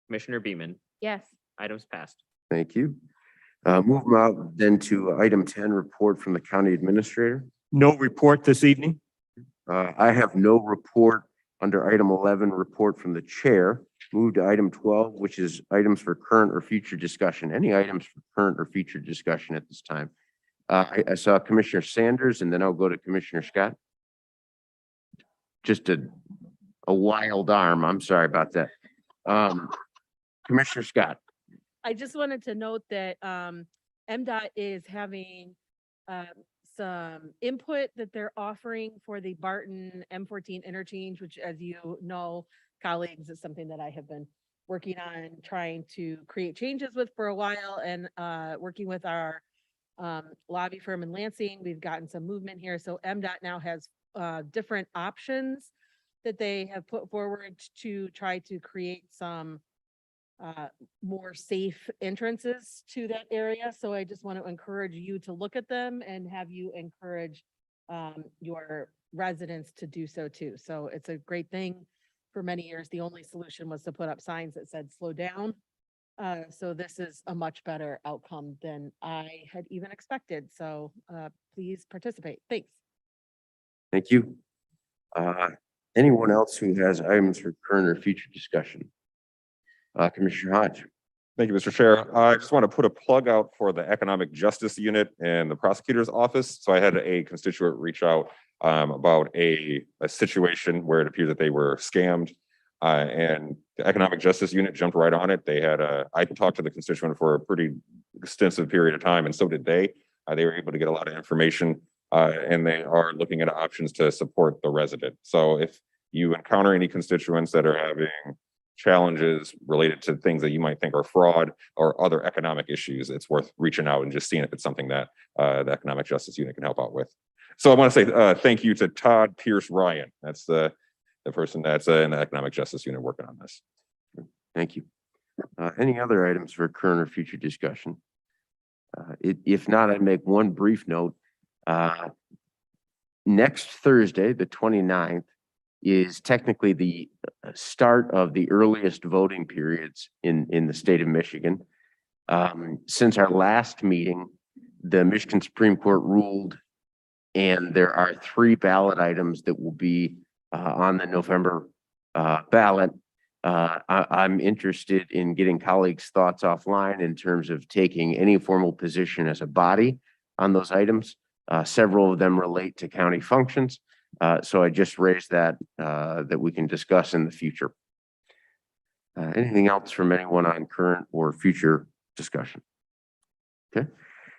Commissioner Beaman. Yes. Items passed. Thank you. Move out then to item 10, report from the county administrator. No report this evening. I have no report under item 11, report from the chair. Move to item 12, which is items for current or future discussion. Any items for current or future discussion at this time? I saw Commissioner Sanders, and then I'll go to Commissioner Scott. Just a wild arm. I'm sorry about that. Commissioner Scott. I just wanted to note that MDOT is having some input that they're offering for the Barton M14 interchange, which, as you know, colleagues, is something that I have been working on trying to create changes with for a while, and working with our lobby firm in Lansing. We've gotten some movement here. So MDOT now has different options that they have put forward to try to create some more safe entrances to that area. So I just want to encourage you to look at them and have you encourage your residents to do so too. So it's a great thing. For many years, the only solution was to put up signs that said slow down. So this is a much better outcome than I had even expected. So please participate. Thanks. Thank you. Anyone else who has items for current or future discussion? Commissioner Hodge. Thank you, Mr. Chair. I just want to put a plug out for the Economic Justice Unit and the Prosecutor's Office. So I had a constituent reach out about a situation where it appeared that they were scammed. And the Economic Justice Unit jumped right on it. They had I talked to the constituent for a pretty extensive period of time, and so did they. They were able to get a lot of information, and they are looking at options to support the resident. So if you encounter any constituents that are having challenges related to things that you might think are fraud or other economic issues, it's worth reaching out and just seeing if it's something that the Economic Justice Unit can help out with. So I want to say thank you to Todd Pierce Ryan. That's the person that's in the Economic Justice Unit working on this. Thank you. Any other items for current or future discussion? If not, I'd make one brief note. Next Thursday, the 29th, is technically the start of the earliest voting periods in the state of Michigan. Since our last meeting, the Michigan Supreme Court ruled, and there are 3 ballot items that will be on the November ballot. I'm interested in getting colleagues' thoughts offline in terms of taking any formal position as a body on those items. Several of them relate to county functions. So I just raised that we can discuss in the future. Anything else from anyone on current or future discussion? Okay.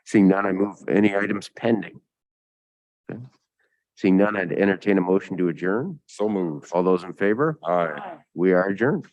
Seeing none, I move any items pending. Okay. Seeing none, I'd entertain a motion to adjourn. So moved. All those in favor? Aye. We are adjourned.